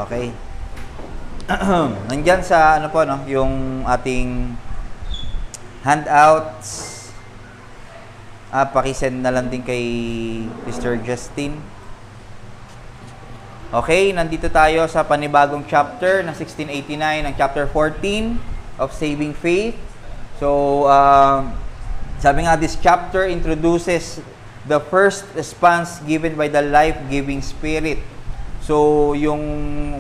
Okay. Nandyan sa ano po, no, yung ating handouts. Pakisend na lang din kay Mr. Justin. Okay, nandito tayo sa panibagong chapter ng 1689, ng chapter 14 of Saving Faith. So, sabi nga, this chapter introduces the first response given by the life-giving Spirit. So, yung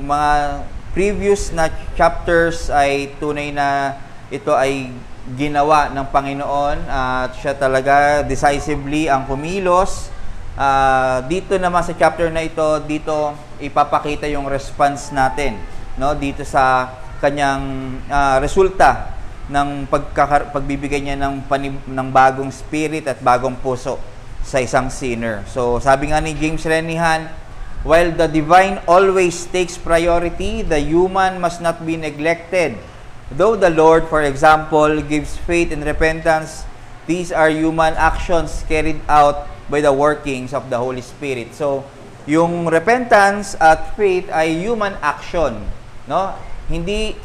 mga previous na chapters ay tunay na ito ay ginawa ng Panginoon at siya talaga decisively ang kumilos. Dito naman sa chapter na ito, dito ipapakita yung response natin, no, dito sa kanyang resulta ng pagbibigay niya ng bagong spirit at bagong puso sa isang sinner. So, sabi nga ni James Renihan, while the divine always takes priority, the human must not be neglected. Though the Lord, for example, gives faith and repentance, these are human actions carried out by the workings of the Holy Spirit. So, yung repentance at faith ay human action, no? Hindi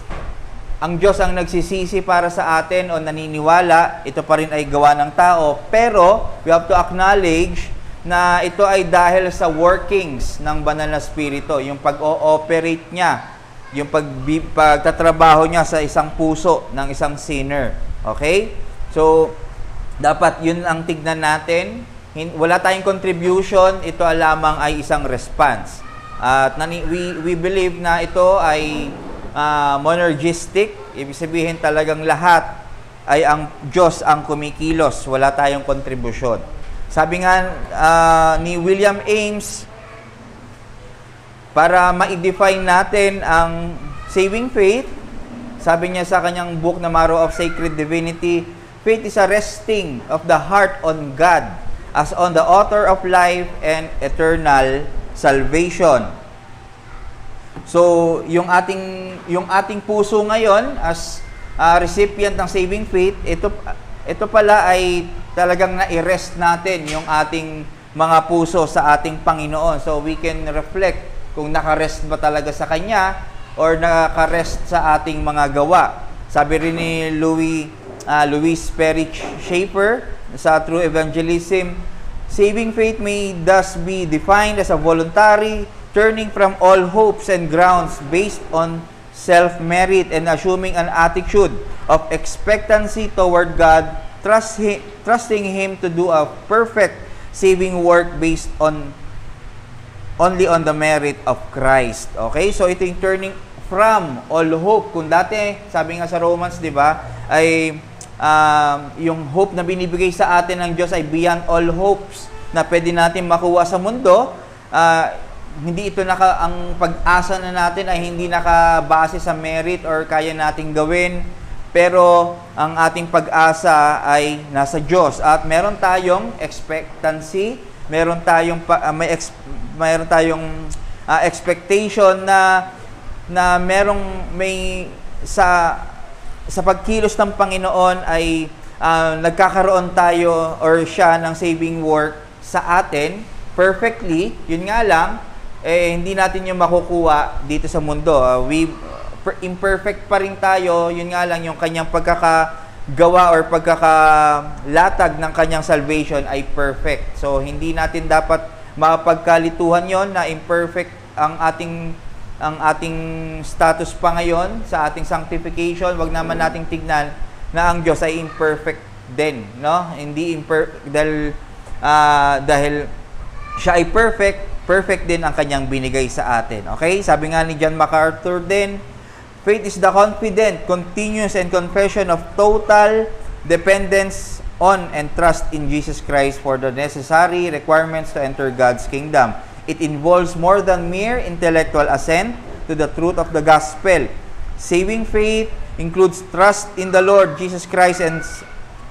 ang Diyos ang nagsisisi para sa atin o naniniwala, ito pa rin ay gawa ng tao, pero we have to acknowledge na ito ay dahil sa workings ng banal na spirito, yung pag-ooperate niya, yung pagtatrabaho niya sa isang puso ng isang sinner. Okay? So, dapat yun ang tignan natin. Wala tayong contribution, ito lamang ay isang response. At we believe na ito ay monergistic. Ibig sabihin talagang lahat ay ang Diyos ang kumikilos. Wala tayong contribution. Sabi nga ni William Ames, para ma-define natin ang saving faith, sabi niya sa kanyang book na Marrow of Sacred Divinity, faith is a resting of the heart on God as on the author of life and eternal salvation. So, yung ating puso ngayon as recipient ng saving faith, ito pala ay talagang na-rest natin yung ating mga puso sa ating Panginoon. So, we can reflect kung nakarest ba talaga sa Kanya or nakarest sa ating mga gawa. Sabi rin ni Louis Perry Schaeffer sa True Evangelism, saving faith may thus be defined as a voluntary turning from all hopes and grounds based on self-merit and assuming an attitude of expectancy toward God, trusting Him to do a perfect saving work based only on the merit of Christ. Okay? So, ito yung turning from all hope. Kung dati, sabi nga sa Romans, di ba, ay yung hope na binibigay sa atin ng Diyos ay beyond all hopes na pwede natin makuha sa mundo. Hindi ito ang pag-asa na natin ay hindi nakabase sa merit or kaya nating gawin. Pero ang ating pag-asa ay nasa Diyos. At meron tayong expectancy, meron tayong expectation na may sa pagkilos ng Panginoon ay nagkakaroon tayo or siya ng saving work sa atin perfectly. Yun nga lang, hindi natin yung makukuha dito sa mundo. Imperfect pa rin tayo. Yun nga lang, yung kanyang pagkakagawa or pagkakalatag ng kanyang salvation ay perfect. So, hindi natin dapat mapagkalituhan yon na imperfect ang ating status pa ngayon sa ating sanctification. Wag naman nating tignan na ang Diyos ay imperfect din, no? Hindi dahil siya ay perfect din ang kanyang binigay sa atin. Okay? Sabi nga ni John MacArthur din, faith is the confident, continuous and confession of total dependence on and trust in Jesus Christ for the necessary requirements to enter God's kingdom. It involves more than mere intellectual assent to the truth of the gospel. Saving faith includes trust in the Lord Jesus Christ and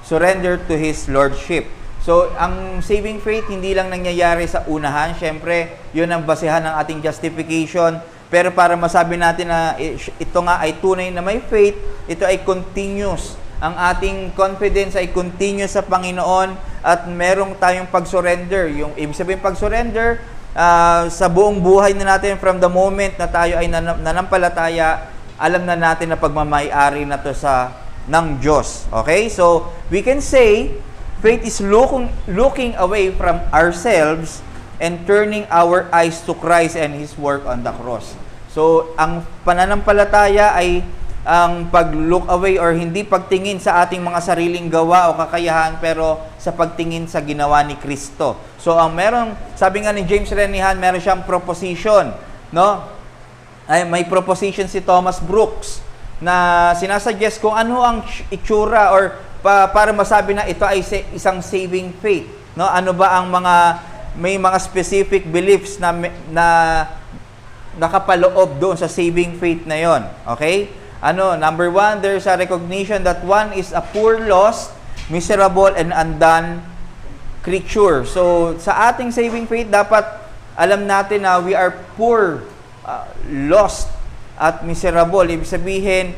surrender to His Lordship. So, ang saving faith hindi lang nangyayari sa unahan. Siyempre, yun ang basehan ng ating justification. Pero para masabi natin na ito nga ay tunay na may faith, ito ay continuous. Ang ating confidence ay continuous sa Panginoon at merong tayong pag-surrender. Yung ibig sabihin pag-surrender, sa buong buhay na natin from the moment na tayo ay nanampalataya, alam na natin na pagmamay-ari na to ng Diyos. Okay? So, we can say, faith is looking away from ourselves and turning our eyes to Christ and His work on the cross. So, ang pananampalataya ay ang pag-look away or hindi pagtingin sa ating mga sariling gawa o kakayahan, pero sa pagtingin sa ginawa ni Kristo. So, ang sabi nga ni James Renihan, meron siyang proposition, no? May proposition si Thomas Brooks na sinasuggest kung ano ang itsura or para masabi na ito ay isang saving faith, no? Ano ba ang may mga specific beliefs na nakapaloob doon sa saving faith na yon. Okay? Number 1, there's a recognition that one is a poor, lost, miserable, and undone creature. So, sa ating saving faith, dapat alam natin na we are poor, lost, at miserable. Ibig sabihin,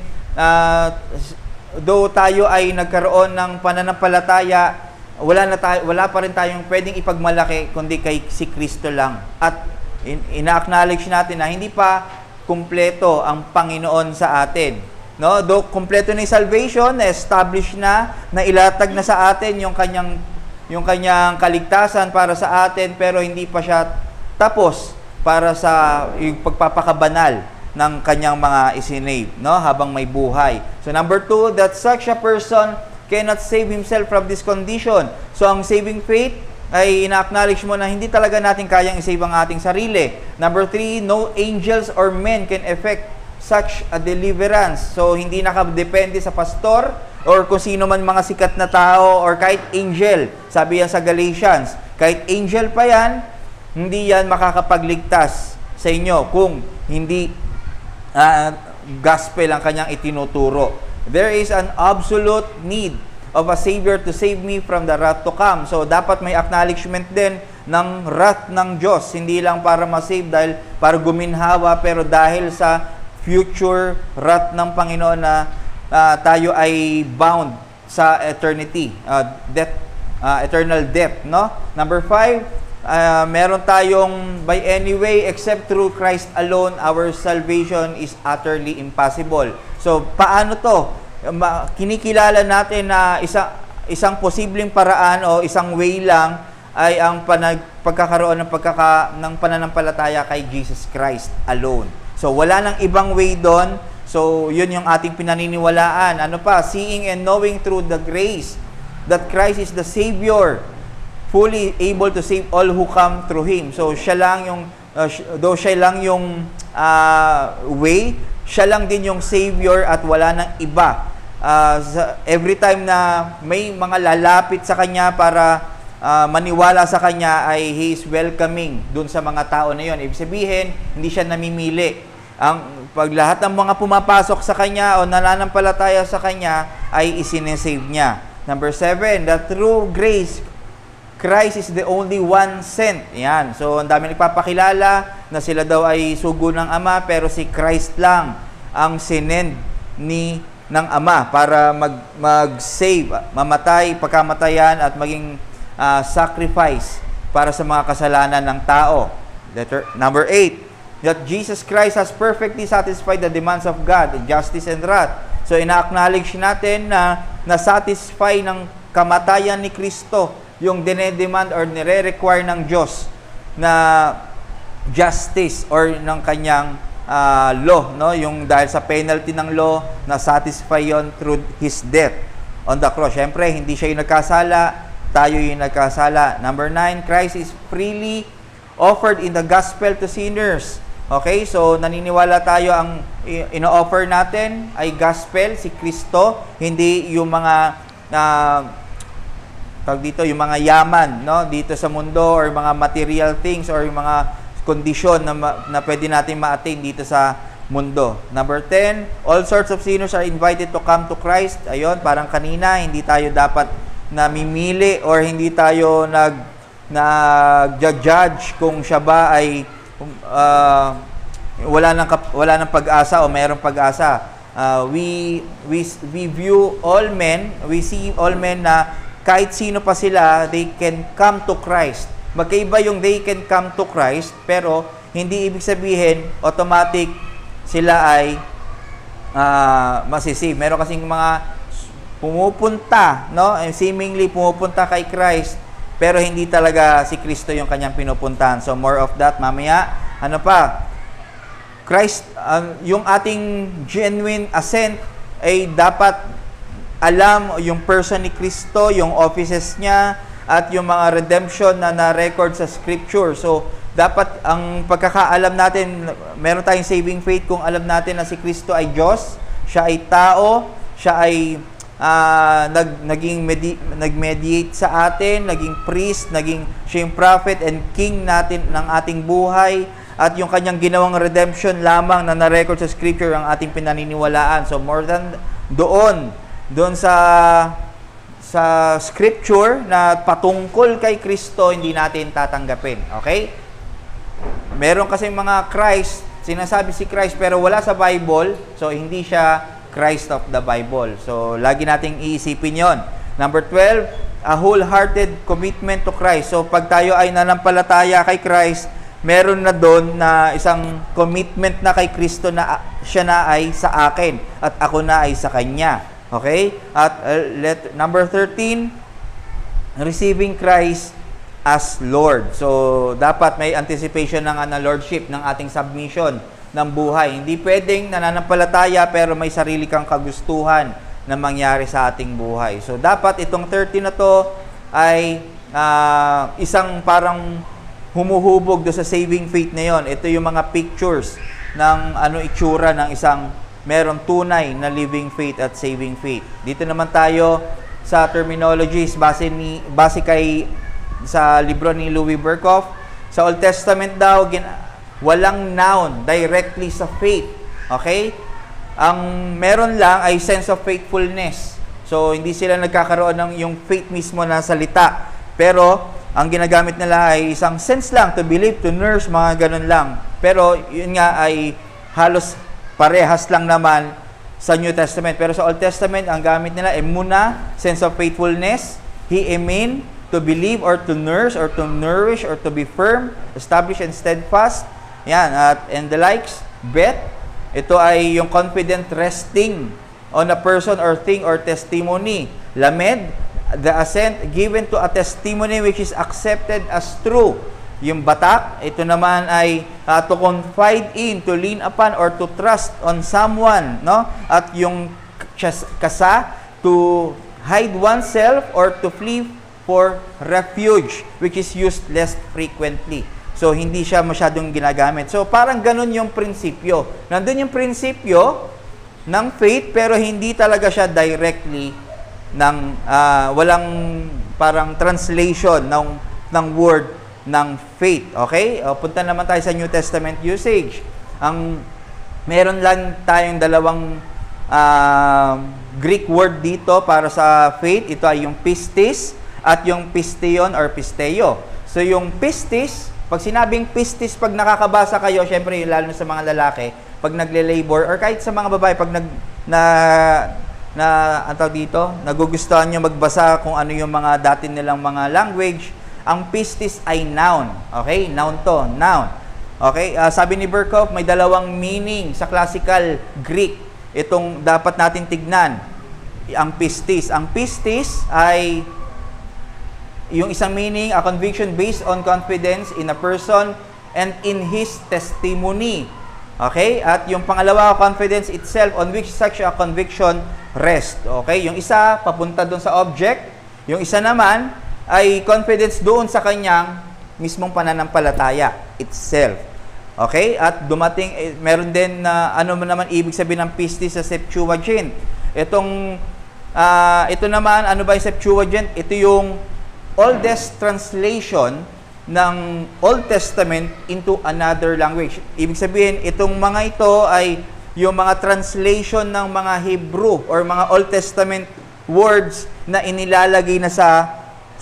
though tayo ay nagkaroon ng pananampalataya, wala pa rin tayong pwedeng ipagmalaki kundi kay si Kristo lang. At ina-acknowledge natin na hindi pa kumpleto ang Panginoon sa atin. No? Though kumpleto na yung salvation, na-establish na ilatag na sa atin yung kanyang kaligtasan para sa atin, pero hindi pa siya tapos para sa yung pagpapakabanal ng kanyang mga isinave, no? Habang may buhay. So number 2, that such a person cannot save himself from this condition. So ang saving faith ay ina-acknowledge mo na hindi talaga natin kayang isave ang ating sarili. Number 3, no angels or men can effect such a deliverance. So, hindi nakadepende sa pastor or kung sino man mga sikat na tao or kahit angel. Sabi yan sa Galatians, kahit angel pa yan, hindi yan makakapagligtas sa inyo kung hindi gospel ang kanyang itinuturo. There is an absolute need of a Savior to save me from the wrath to come. So, dapat may acknowledgement din ng wrath ng Diyos. Hindi lang para ma-save dahil para guminhawa, pero dahil sa future wrath ng Panginoon na tayo ay bound sa eternity, eternal death, no? Number 5, meron tayong by any way except through Christ alone, our salvation is utterly impossible. So, paano to? Kinikilala natin na isang posibleng paraan o isang way lang ay ang pagkakaroon ng pananampalataya kay Jesus Christ alone. So, wala nang ibang way doon. So, yun yung ating pinaniniwalaan. Ano pa? Seeing and knowing through the grace that Christ is the Savior, fully able to save all who come through Him. So, siya lang yung way, siya lang din yung Savior at wala nang iba. Every time na may mga lalapit sa Kanya para maniwala sa Kanya, ay He is welcoming dun sa mga tao na yon. Ibig sabihin, hindi siya namimili. Pag lahat ng mga pumapasok sa Kanya o nananampalataya sa Kanya, ay isinesave niya. Number 7, that through grace, Christ is the only one sent. Yan. So, ang dami nagpapakilala na sila daw ay sugo ng Ama, pero si Christ lang ang sinend ng Ama para mag-save, mamatay, pagkamatayan at maging sacrifice para sa mga kasalanan ng tao. Number 8, that Jesus Christ has perfectly satisfied the demands of God, justice and wrath. So, ina-acknowledge natin na na-satisfy ng kamatayan ni Kristo yung dinedemand or nire-require ng Diyos na justice or ng kanyang law, no? Yung dahil sa penalty ng law, na-satisfy yon through His death on the cross. Siyempre, hindi siya yung nagkasala, tayo yung nagkasala. Number 9, Christ is freely offered in the gospel to sinners. Okay, so naniniwala tayo ang ino-offer natin ay gospel, si Kristo, hindi yung mga yung mga yaman, no, dito sa mundo, or mga material things, or yung mga kondisyon na pwede natin ma-attain dito sa mundo. Number 10, all sorts of sinners are invited to come to Christ. Ayun, parang kanina, hindi tayo dapat namimili or hindi tayo nag-judge kung siya ba ay wala nang pag-asa o mayroong pag-asa. We view all men, we see all men na kahit sino pa sila, they can come to Christ. magkaiba yung they can come to Christ, pero hindi ibig sabihin automatic sila ay masisave. Meron kasing mga pumupunta, no? Seemingly pumupunta kay Christ, pero hindi talaga si Kristo yung kanyang pinupuntahan. So more of that mamaya. Ano pa? Christ, yung ating genuine assent ay dapat alam yung person ni Kristo, yung offices niya, at yung mga redemption na na-record sa Scripture. So dapat ang pagkakaalam natin, meron tayong saving faith kung alam natin na si Kristo ay Diyos, siya ay tao, siya ay nag-mediate sa atin, naging priest, naging siya yung prophet and king natin ng ating buhay, at yung kanyang ginawang redemption lamang na na-record sa Scripture ang ating pinaniniwalaan. So more than doon sa Scripture na patungkol kay Kristo, hindi natin tatanggapin. Okay? Meron kasi mga Christ, sinasabi si Christ pero wala sa Bible, so hindi siya Christ of the Bible. So, lagi nating iisipin yon. Number 12, a wholehearted commitment to Christ. So, pag tayo ay nanampalataya kay Christ, meron na doon na isang commitment na kay Kristo na siya na ay sa akin at ako na ay sa Kanya. Okay? At number 13, receiving Christ as Lord. So, dapat may anticipation ng Lordship, ng ating submission ng buhay. Hindi pwedeng nananampalataya pero may sarili kang kagustuhan na mangyari sa ating buhay. So, dapat itong 30 na to ay isang parang humuhubog do sa saving faith na yon. Ito yung mga pictures ng itsura ng isang merong tunay na living faith at saving faith. Dito naman tayo sa terminologies base kay sa libro ni Louis Berkhoff. Sa Old Testament daw, walang noun directly sa faith. Okay? Ang meron lang ay sense of faithfulness. So, hindi sila nagkakaroon ng yung faith mismo na salita. Pero, ang ginagamit nila ay isang sense lang, to believe, to nurse, mga ganun lang. Pero, yun nga ay halos parehas lang naman sa New Testament. Pero sa Old Testament, ang gamit nila ay muna, sense of faithfulness, hiimin, to believe or to nurse or to nourish or to be firm, established and steadfast. Yan, and the likes. Bet, ito ay yung confident resting on a person or thing or testimony. Lamed, the assent given to a testimony which is accepted as true. Yung batak, ito naman ay to confide in, to lean upon, or to trust on someone, no? At yung kasa, to hide oneself or to flee for refuge, which is used less frequently. So, hindi siya masyadong ginagamit. So, parang ganun yung prinsipyo. Nandun yung prinsipyo ng faith, pero hindi talaga siya directly walang parang translation ng word ng faith. Okay? Punta naman tayo sa New Testament usage. Meron lang tayong dalawang Greek word dito para sa faith. Ito ay yung pistis at yung pistion or pisteo. So, yung pistis, pag sinabing pistis, pag nakakabasa kayo, syempre, lalo sa mga lalaki, pag nagle-labor, or kahit sa mga babae, pag nagugustuhan nyo magbasa kung ano yung mga dati nilang mga language, ang pistis ay noun. Okay? Noun to. Noun. Okay? Sabi ni Berkhoff, may dalawang meaning sa classical Greek. Itong dapat natin tignan. Ang pistis. Ang pistis ay yung isang meaning, a conviction based on confidence in a person and in his testimony. Okay? At yung pangalawa, confidence itself on which such a conviction rests. Okay? Yung isa, papunta doon sa object. Yung isa naman, ay confidence doon sa kanyang mismong pananampalataya itself. Okay? At dumating, meron din na ano naman ibig sabihin ng pistis sa Septuagint. Ito naman, ano ba yung Septuagint? Ito yung oldest translation ng Old Testament into another language. Ibig sabihin, itong mga ito ay yung mga translation ng mga Hebrew or mga Old Testament words na inilalagay na sa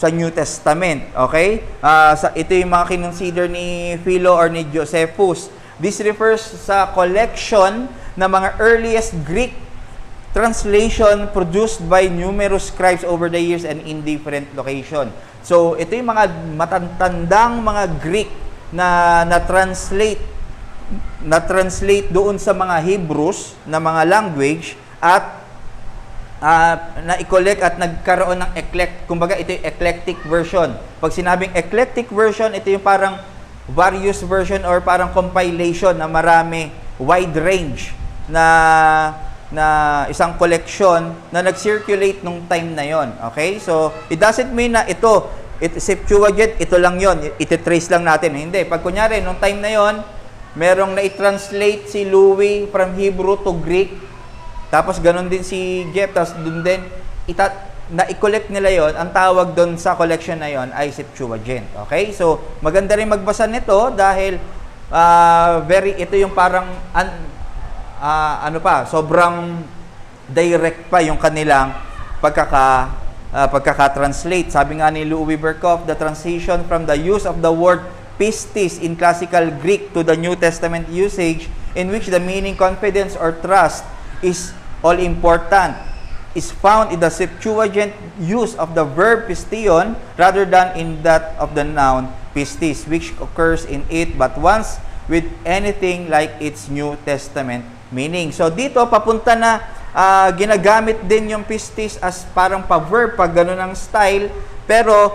New Testament. Okay? Ito yung mga kinonsider ni Philo or ni Josephus. This refers sa collection ng mga earliest Greek translation produced by numerous scribes over the years and in different location. So, ito yung mga matatandang mga Greek na na-translate doon sa mga Hebrews na mga language at na-collect at nagkaroon ng kumbaga ito yung eclectic version. Pag sinabing eclectic version, ito yung parang various version or parang compilation na marami, wide range na isang collection na nag-circulate nung time na yon. Okay? So, it doesn't mean na Septuagint, ito lang yon, iti-trace lang natin. Hindi. Pag kunyari, nung time na yon, merong na-translate si Louis from Hebrew to Greek, tapos ganun din si Jeff, tapos dun din, na-collect nila yon, ang tawag doon sa collection na yon ay Septuagint. Okay? So, maganda rin magbasa nito dahil ito yung parang sobrang direct pa yung kanilang pagkaka-translate. Sabi nga ni Louis Berkhof, the transition from the use of the word pistis in classical Greek to the New Testament usage in which the meaning confidence or trust is all important is found in the Septuagint use of the verb pistion rather than in that of the noun pistis, which occurs in it but once with anything like its New Testament meaning. So dito papunta na ginagamit din yung pistis as parang pa-verb pag gano'n ang style, pero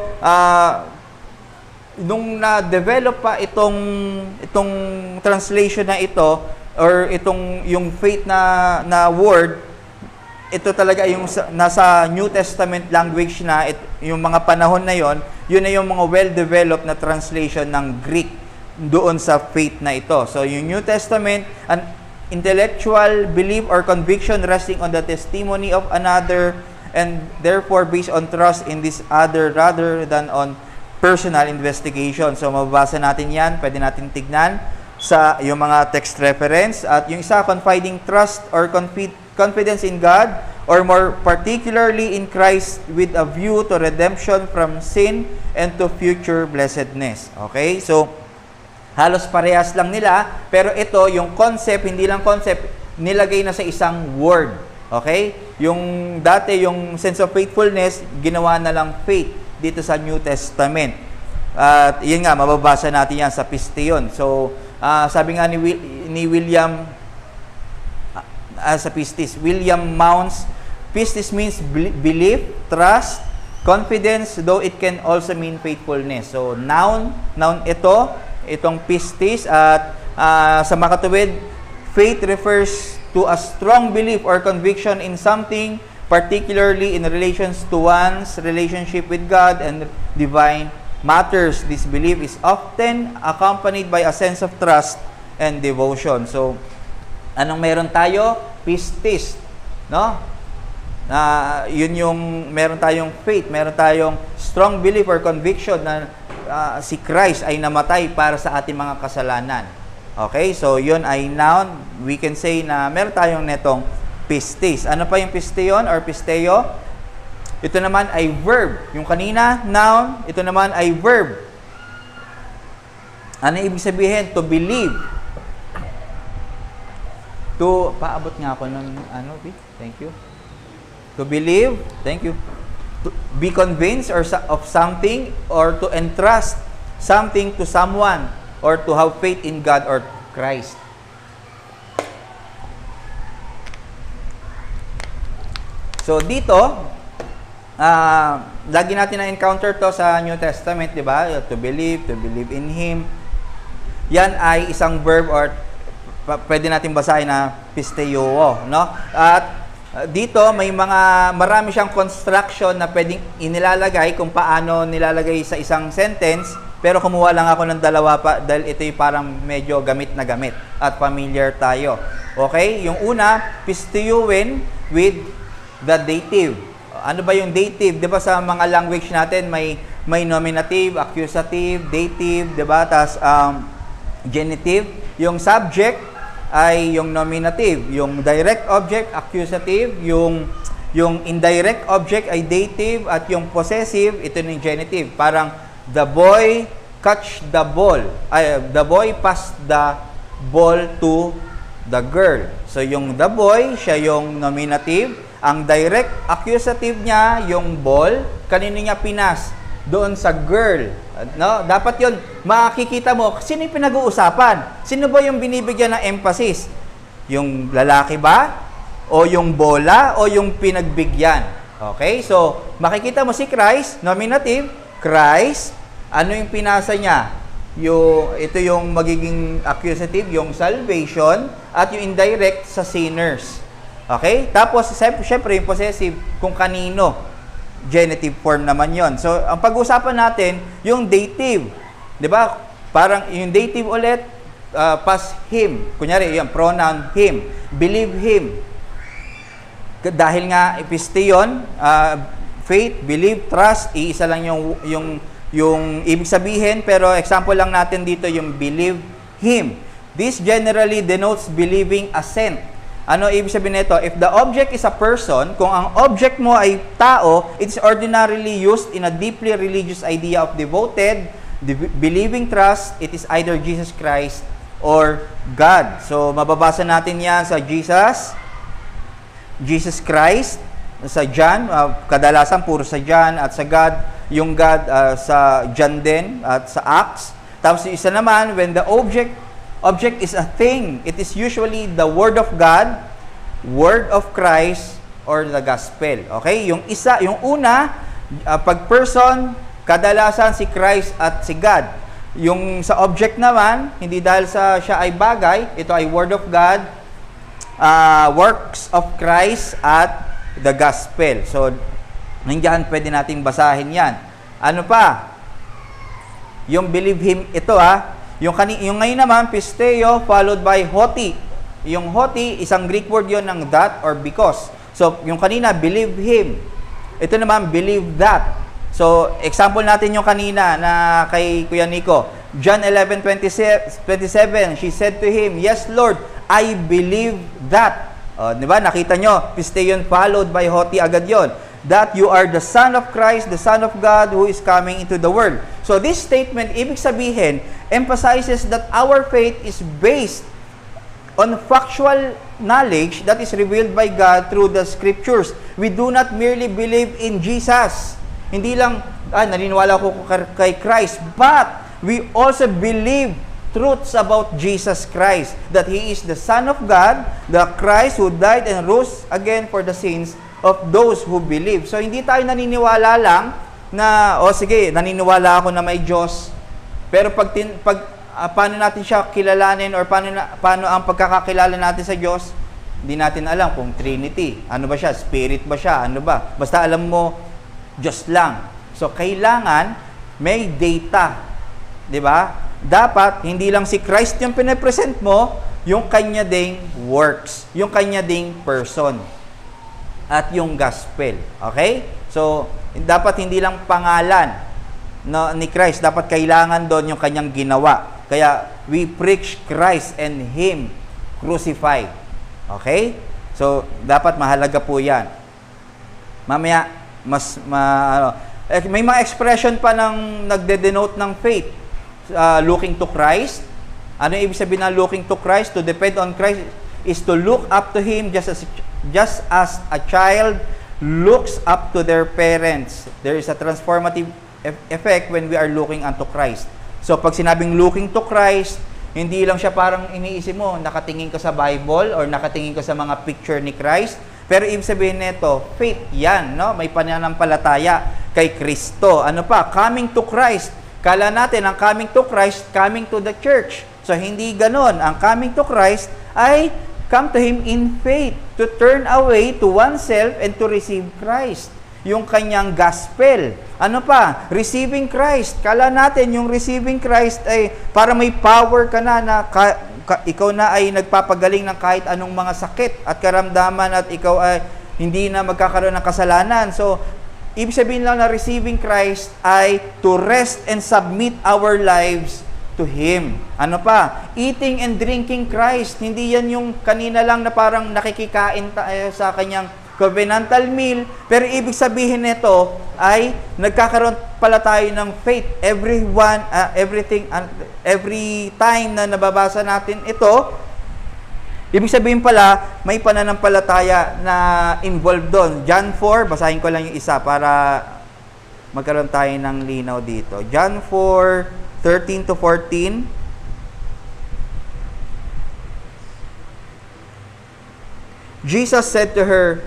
nung na-develop pa itong translation na ito or yung faith na word, ito talaga yung nasa New Testament language na, yung mga panahon na yon, yun na yung mga well-developed na translation ng Greek doon sa faith na ito. So, yung New Testament, an intellectual belief or conviction resting on the testimony of another and therefore based on trust in this other rather than on personal investigation. So, mababasa natin yan, pwede natin tignan sa yung mga text reference. At yung isa, confiding trust or confidence in God, or more particularly in Christ with a view to redemption from sin and to future blessedness. Okay? So, halos parehas lang nila, pero ito, yung concept, hindi lang concept, nilagay na sa isang word. Okay? Yung dati, yung sense of faithfulness, ginawa na lang faith dito sa New Testament. At yun nga, mababasa natin yan sa pistion. So, sabi nga ni William sa pistis, William Mounce, pistis means belief, trust, confidence, though it can also mean faithfulness. So, noun itong pistis, at sa makatuwid, faith refers to a strong belief or conviction in something, particularly in relations to one's relationship with God and divine matters. This belief is often accompanied by a sense of trust and devotion. So, anong meron tayo? Pistis, no? Yun yung meron tayong faith, meron tayong strong belief or conviction na si Christ ay namatay para sa ating mga kasalanan. Okay? So, yun ay noun. We can say na meron tayong netong pistis. Ano pa yung pistion or pisteo? Ito naman ay verb. Yung kanina, noun. Ito naman ay verb. Ano ibig sabihin? To believe. Paabot nga ako ng thank you. To believe, thank you. To be convinced of something or to entrust something to someone or to have faith in God or Christ. So dito, lagi natin na-encounter to sa New Testament, di ba? To believe in Him. Yan ay isang verb or pwede natin basahin na pisteo, no? At dito may marami siyang construction na pwedeng inilalagay kung paano nilalagay sa isang sentence, pero kumuha lang ako ng dalawa pa dahil ito'y parang medyo gamit na gamit at familiar tayo. Okay? Yung una, pisteuin with the dative. Ano ba yung dative? 'Di ba sa mga language natin may nominative, accusative, dative, 'di ba? Tas genitive. Yung subject ay yung nominative, yung direct object, accusative, yung indirect object ay dative, at yung possessive, ito yung genitive. Parang, the boy catch the ball, the boy passed the ball to the girl. So yung the boy, siya yung nominative. Ang direct accusative niya, yung ball, kanino niya pinas? Doon sa girl. No? Dapat yon makikita mo, sino yung pinag-uusapan? Sino ba yung binibigyan ng emphasis? Yung lalaki ba? O yung bola? O yung pinagbigyan? Okay? So, makikita mo si Christ, nominative, Christ, ano yung pinasa niya? Ito yung magiging accusative, yung salvation, at yung indirect sa sinners. Okay? Tapos, syempre, yung possessive, kung kanino. Genitive form naman yon. So, ang pag-usapan natin, yung dative. Di ba? Parang yung dative ulit, past him. Kunyari, yung pronoun him. Believe him. Dahil nga, epistion, faith, believe, trust, iisa lang yung ibig sabihin, pero example lang natin dito yung believe him. This generally denotes believing assent. Ano ibig sabihin nito? If the object is a person, kung ang object mo ay tao, it is ordinarily used in a deeply religious idea of devoted, believing trust. It is either Jesus Christ or God. So, mababasa natin yan sa Jesus Christ, sa John, kadalasan puro sa John, at sa God, yung God sa John din, at sa Acts. Tapos isa naman, when the object is a thing, it is usually the Word of God, Word of Christ, or the Gospel. Okay? Yung una, pag person, kadalasan si Christ at si God. Yung sa object naman, hindi dahil siya ay bagay, ito ay Word of God, works of Christ, at the Gospel. So, nandiyan pwede nating basahin yan. Ano pa? Yung believe him, ito yung ngayon naman, pisteo, followed by hoti. Yung hoti, isang Greek word yon ng that or because. So, yung kanina, believe him. Ito naman, believe that. So, example natin yung kanina na kay Kuya Nico. John 11:27, she said to him, "Yes, Lord, I believe that." Di ba? Nakita nyo, pisteon followed by hoti agad yon. That you are the Son of Christ, the Son of God, who is coming into the world. So this statement, ibig sabihin, emphasizes that our faith is based on factual knowledge that is revealed by God through the Scriptures. We do not merely believe in Jesus. Hindi lang, naniniwala ko kay Christ, but we also believe truths about Jesus Christ, that He is the Son of God, the Christ who died and rose again for the sins of those who believe. So, hindi tayo naniniwala lang na, sige, naniniwala ako na may Diyos, pero paano natin siya kilalanin or paano ang pagkakakilala natin sa Diyos, hindi natin alam kung Trinity. Ano ba siya? Spirit ba siya? Ano ba? Basta alam mo, Diyos lang. So, kailangan may data. Di ba? Dapat, hindi lang si Christ yung pinapresent mo, yung kanya ding works, yung kanya ding person, at yung gospel. Okay? So, dapat hindi lang pangalan ni Christ, dapat kailangan doon yung kanyang ginawa. Kaya, we preach Christ and Him crucified. Okay? So, dapat mahalaga po yan. Mamaya, may mga expression pa ng nagde-denote ng faith. Looking to Christ. Ano yung ibig sabihin ng looking to Christ? To depend on Christ is to look up to Him just as a child looks up to their parents. There is a transformative effect when we are looking unto Christ. So, pag sinabing looking to Christ, hindi lang siya parang iniisip mo, nakatingin ka sa Bible or nakatingin ka sa mga picture ni Christ. Pero ibig sabihin nito, faith yan, no? May pananampalataya kay Kristo. Ano pa? Coming to Christ. Kala natin, ang coming to Christ, coming to the church. So, hindi ganon. Ang coming to Christ ay come to Him in faith, to turn away to oneself and to receive Christ. Yung kanyang gospel. Ano pa? Receiving Christ. Kala natin, yung receiving Christ ay para may power ka na ikaw na ay nagpapagaling ng kahit anong mga sakit at karamdaman at ikaw ay hindi na magkakaroon ng kasalanan. So, ibig sabihin lang na receiving Christ ay to rest and submit our lives to Him. Ano pa? Eating and drinking Christ. Hindi yan yung kanina lang na parang nakikikain tayo sa kanyang covenantal meal. Pero ibig sabihin nito ay nagkakaroon pala tayo ng faith. Every time na nababasa natin ito, Ibig sabihin pala, may pananampalataya na involved doon. John 4, basahin ko lang yung isa para magkaroon tayo ng linaw dito. John 4:13 to 14. Jesus said to her,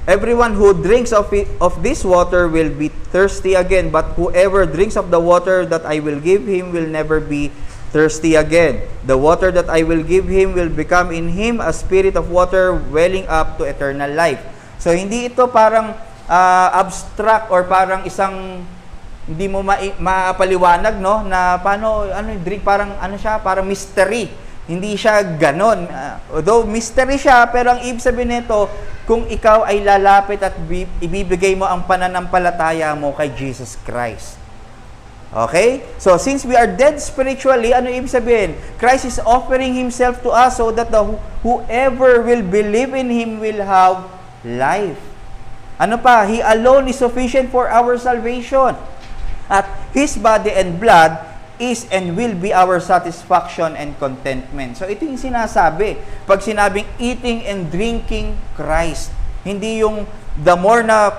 "Everyone who drinks of this water will be thirsty again, but whoever drinks of the water that I will give him will never be thirsty again. The water that I will give him will become in him a spirit of water welling up to eternal life." So, hindi ito parang abstract or parang isang hindi mo maapaliwanag, no? Na paano, drink, parang siya, parang mystery. Hindi siya ganon. Although mystery siya, pero ang ibig sabihin nito, kung ikaw ay lalapit at ibibigay mo ang pananampalataya mo kay Jesus Christ. Okay? So, since we are dead spiritually, ano ibig sabihin? Christ is offering Himself to us so that whoever will believe in Him will have life. Ano pa? He alone is sufficient for our salvation. At His body and blood is and will be our satisfaction and contentment. So, ito yung sinasabi. Pag sinabing eating and drinking Christ, hindi yung the more na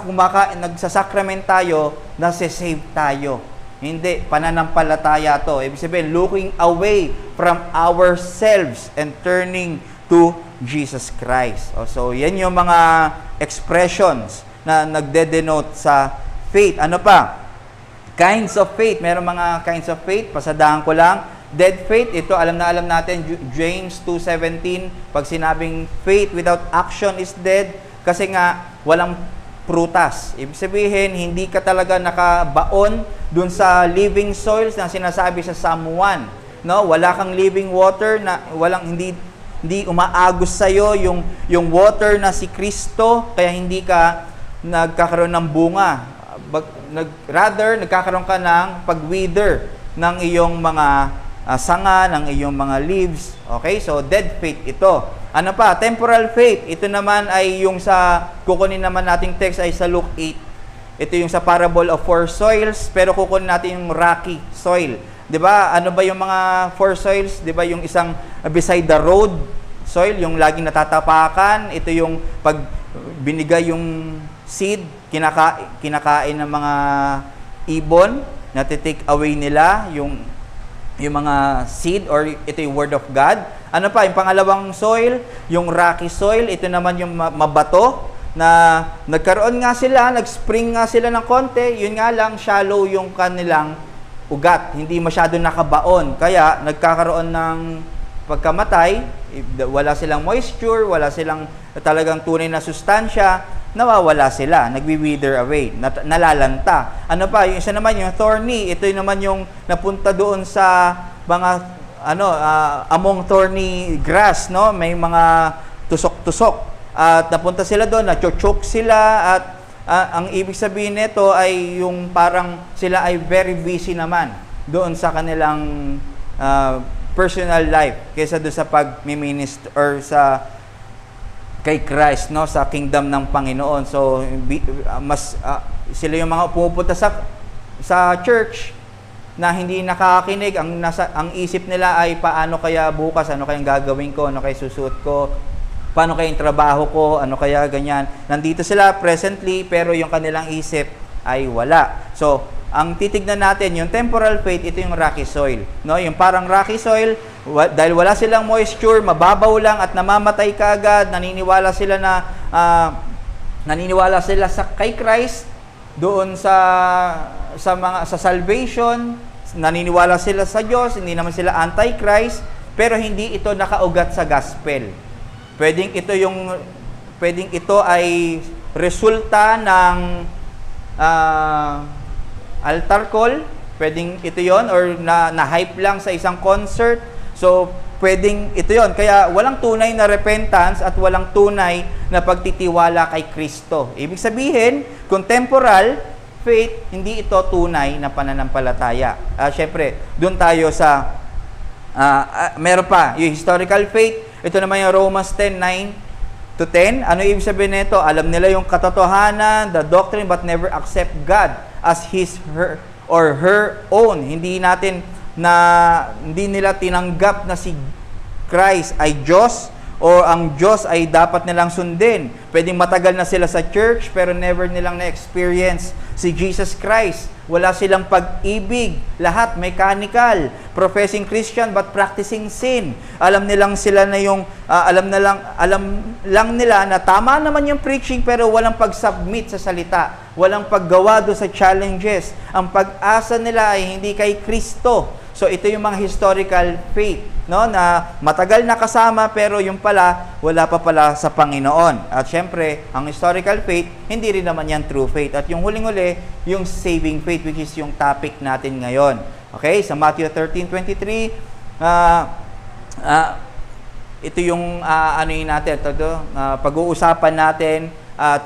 nagsasakrament tayo, nasa-save tayo. Hindi, pananampalataya to. Ibig sabihin, looking away from ourselves and turning to Jesus Christ. So, yan yung mga expressions na nagde-denote sa faith. Ano pa? Kinds of faith. Meron mga kinds of faith. Pasadahan ko lang. Dead faith, ito alam natin, James 2:17, pag sinabing faith without action is dead, kasi nga walang prutas. Ibig sabihin, hindi ka talaga nakabaon dun sa living soils na sinasabi sa Psalm 1. No? Wala kang living water, na hindi umaagos sa'yo yung water na si Kristo, kaya hindi ka nagkakaroon ng bunga. Rather, nagkakaroon ka ng pag-wither ng iyong mga sanga, ng iyong mga leaves. Okay? So, dead faith ito. Ano pa? Temporal faith. Ito naman ay yung sa, kukunin naman nating text ay sa Luke 8. Ito yung sa parable of 4 soils, pero kukunin natin yung rocky soil. 'Di ba? Ano ba yung mga 4 soils? 'Di ba yung isang beside the road soil, yung laging natatapakan. Ito yung pag binigay yung seed, kinakain ng mga ibon, natitake away nila yung mga seed, or ito yung word of God. Ano pa? Yung pangalawang soil, yung rocky soil, ito naman yung mabato, na nagkaroon nga sila, nag-spring nga sila ng konti, yun nga lang, shallow yung kanilang ugat, hindi masyado nakabaon, kaya nagkakaroon ng pagkamatay, wala silang moisture, wala silang talagang tunay na sustansya, nawawala sila, nagwi-wither away, nalalanta. Ano pa? Yung isa naman, yung thorny, ito naman yung napunta doon sa mga among thorny grass, no? May mga tusok-tusok. At napunta sila doon, nachochoke sila, at ang ibig sabihin nito ay yung parang sila ay very busy naman doon sa kanilang personal life kaysa doon sa pag-minister or sa kay Christ, no, sa kingdom ng Panginoon. So mas sila yung mga pumupunta sa church na hindi nakakakinig, ang isip nila ay paano kaya bukas, ano kayang gagawin ko, ano kaya susuot ko, paano kaya yung trabaho ko, ano kaya ganyan. Nandito sila presently, pero yung kanilang isip ay wala. So, ang titignan natin, yung temporal faith, ito yung rocky soil. No? Yung parang rocky soil, dahil wala silang moisture, mababaw lang at namamatay ka agad, naniniwala sila sa kay Christ, doon sa salvation, naniniwala sila sa Diyos, hindi naman sila anti-Christ, pero hindi ito nakaugat sa gospel. Pwedeng ito ay resulta ng altar call, pwedeng ito yon, or na-hype lang sa isang concert. So, pwedeng ito yon. Kaya walang tunay na repentance at walang tunay na pagtitiwala kay Kristo. Ibig sabihin, kung temporal faith, hindi ito tunay na pananampalataya. Siyempre, doon tayo sa meron pa, yung historical faith. Ito naman yung Romans 10:9-10. Ano ibig sabihin nito? Alam nila yung katotohanan, the doctrine, but never accept God as her own. Hindi nila tinanggap na si Christ ay Diyos o ang Diyos ay dapat nilang sundin. Pwedeng matagal na sila sa church pero never nilang na-experience si Jesus Christ. Wala silang pag-ibig. Lahat mechanical. Professing Christian but practicing sin. Alam lang nila na tama naman yung preaching pero walang pag-submit sa salita. Walang paggawa do sa challenges. Ang pag-asa nila ay hindi kay Kristo. So ito yung mga historical faith, no, na matagal na kasama pero yung pala wala pa pala sa Panginoon. At syempre, ang historical faith, hindi rin naman yan true faith. At yung huling-huli, yung saving faith, which is yung topic natin ngayon. Okay, sa Matthew 13:23, ito yung pag-uusapan natin,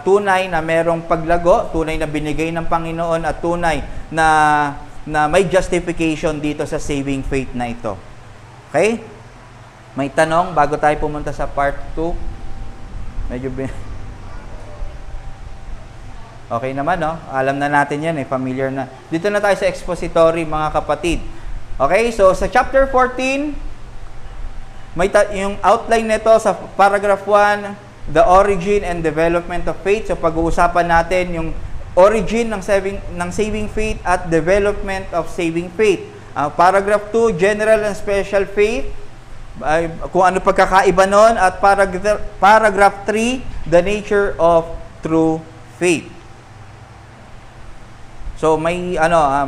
tunay na merong paglago, tunay na binigay ng Panginoon at tunay na may justification dito sa saving faith na ito. Okay? May tanong bago tayo pumunta sa part 2? Okay naman, no? Alam na natin yan, familiar na. Dito na tayo sa expository, mga kapatid. Okay? So, sa chapter 14, yung outline nito sa paragraph 1, the origin and development of faith. So, pag-uusapan natin yung origin ng saving faith at development of saving faith. Paragraph 2, general and special faith, kung ano pagkakaiba nun, at paragraph 3, the nature of true faith. So may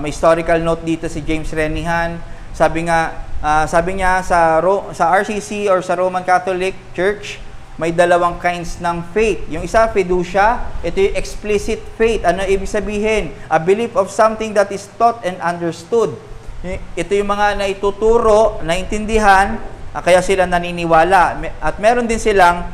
historical note dito si James Renihan. Sabi niya sa RCC or sa Roman Catholic Church, may dalawang kinds ng faith. Yung isa, fiducia. Ito yung explicit faith. Ano ibig sabihin? A belief of something that is taught and understood. Ito yung mga naituturo, naintindihan, kaya sila naniniwala. At meron din silang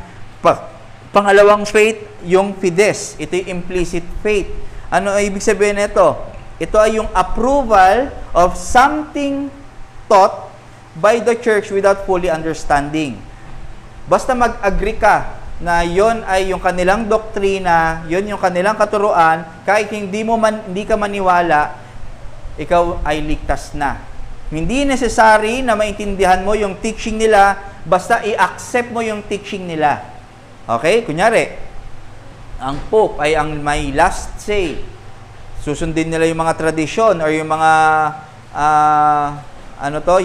pangalawang faith, yung fides. Ito yung implicit faith. Ano ibig sabihin nito? Ito ay yung approval of something taught by the church without fully understanding. Basta mag-agree ka na yon ay yung kanilang doktrina, yon yung kanilang katuruan, kahit hindi ka maniwala, ikaw ay ligtas na. Hindi necessary na maintindihan mo yung teaching nila, basta i-accept mo yung teaching nila. Okay? Kunyari, ang Pope ay ang may last say. Susundin nila yung mga tradisyon or yung mga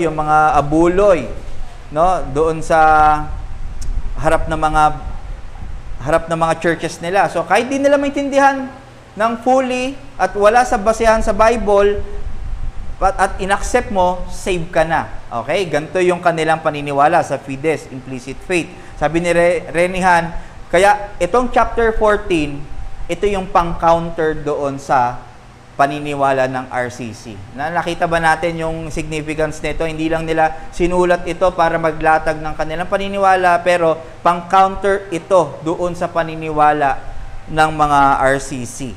yung mga abuloy, no, doon sa harap ng mga churches nila. So kahit di nila maintindihan ng fully at wala sa basehan sa Bible at inaccept mo, save ka na. Okay? Ganito yung kanilang paniniwala sa fides, implicit faith. Sabi ni Renihan, kaya itong chapter 14, ito yung pang-counter doon sa paniniwala ng RCC. Nakita ba natin yung significance nito? Hindi lang nila sinulat ito para maglatag ng kanilang paniniwala, pero pang-counter ito doon sa paniniwala ng mga RCC.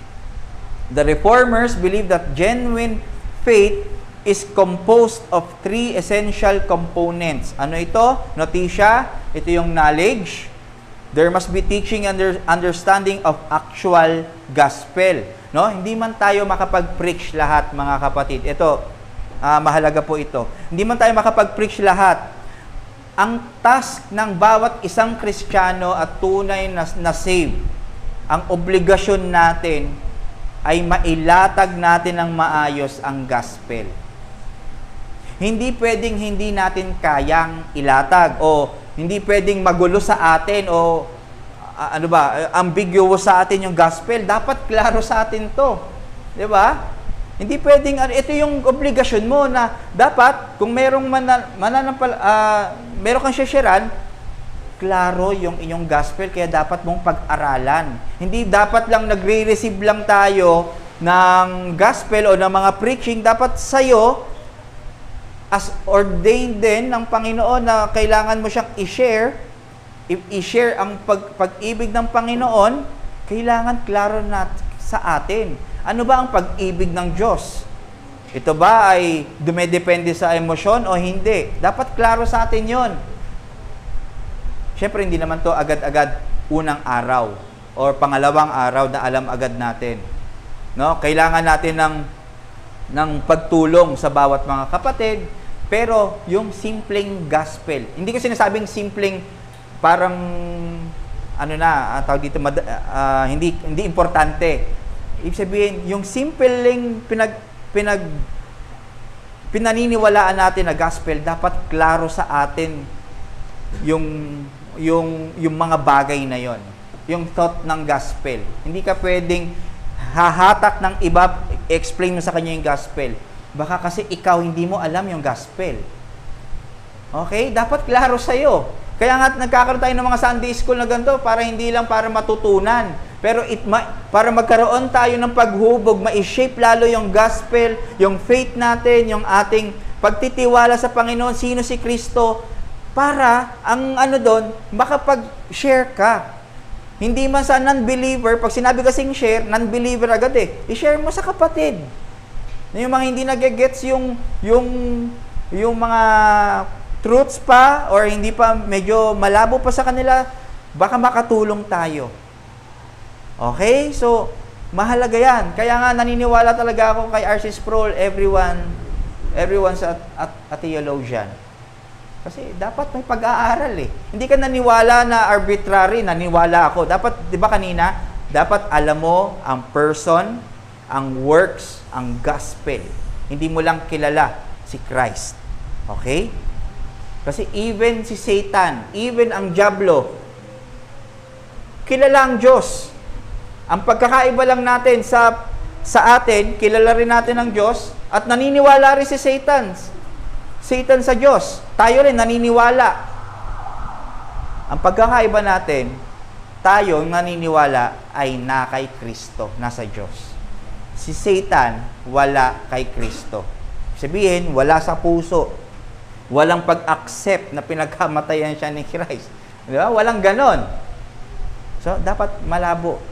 The Reformers believe that genuine faith is composed of 3 essential components. Ano ito? Notisya, ito yung knowledge. There must be teaching and understanding of actual gospel. No? Hindi man tayo makapag-preach lahat, mga kapatid. Ito, mahalaga po ito. Hindi man tayo makapag-preach lahat. Ang task ng bawat isang Kristiyano at tunay na save, ang obligasyon natin ay mailatag natin ng maayos ang gospel. Hindi pwedeng hindi natin kayang ilatag o hindi pwedeng magulo sa atin o ambiguous sa atin yung gospel. Dapat klaro sa atin to. 'Di ba? Hindi pwedeng, ito yung obligasyon mo na dapat, kung merong meron kang shasharan, klaro yung inyong gospel, kaya dapat mong pag-aralan. Hindi dapat lang nagre-receive lang tayo ng gospel o ng mga preaching, dapat sa'yo, as ordained din ng Panginoon na kailangan mo siyang i-share ang pag-ibig ng Panginoon, kailangan klaro na sa atin. Ano ba ang pag-ibig ng Diyos? Ito ba ay dumedepende sa emosyon o hindi? Dapat klaro sa atin yon. Siyempre, hindi naman to agad-agad unang araw o pangalawang araw na alam agad natin. No? Kailangan natin ng pagtulong sa bawat mga kapatid, pero yung simpleng gospel. Hindi ko sinasabing simpleng parang ano na, tawag dito, hindi importante. Ibig sabihin, yung simple lang pinaniniwalaan natin na gospel, dapat klaro sa atin yung mga bagay na yon, yung thought ng gospel. Hindi ka pwedeng hahatak ng iba, explain mo sa kanya yung gospel. Baka kasi ikaw hindi mo alam yung gospel. Okay? Dapat klaro sa'yo. Kaya nga nagkakaroon tayo ng mga Sunday school na ganito para hindi lang para matutunan. Pero para magkaroon tayo ng paghubog, ma-shape lalo yung gospel, yung faith natin, yung ating pagtitiwala sa Panginoon, sino si Kristo, para ang doon, makapag-share ka. Hindi man sa non-believer, pag sinabi kasing share, non-believer agad i-share mo sa kapatid. Yung mga hindi nagigets yung mga truths pa, or hindi pa, medyo malabo pa sa kanila, baka makatulong tayo. Okay? So, mahalaga yan. Kaya nga naniniwala talaga ako kay R.C. Sproul, everyone's a theologian. Kasi dapat may pag-aaral Hindi ka naniwala na arbitrary, naniwala ako. Dapat, di ba kanina, dapat alam mo ang person, ang works, ang gospel. Hindi mo lang kilala si Christ. Okay? Kasi even si Satan, even ang Diablo, kilala ang Diyos. Ang pagkakaiba lang natin sa atin, kilala rin natin ang Diyos, at naniniwala rin si Satan sa Diyos. Tayo rin naniniwala. Ang pagkakaiba natin, tayo naniniwala ay na kay Kristo, nasa Diyos. Si Satan, wala kay Kristo. Sabihin, wala sa puso. Walang pag-accept na pinagkamatayan siya ni Christ. Di ba? Walang ganon. So, dapat malabo.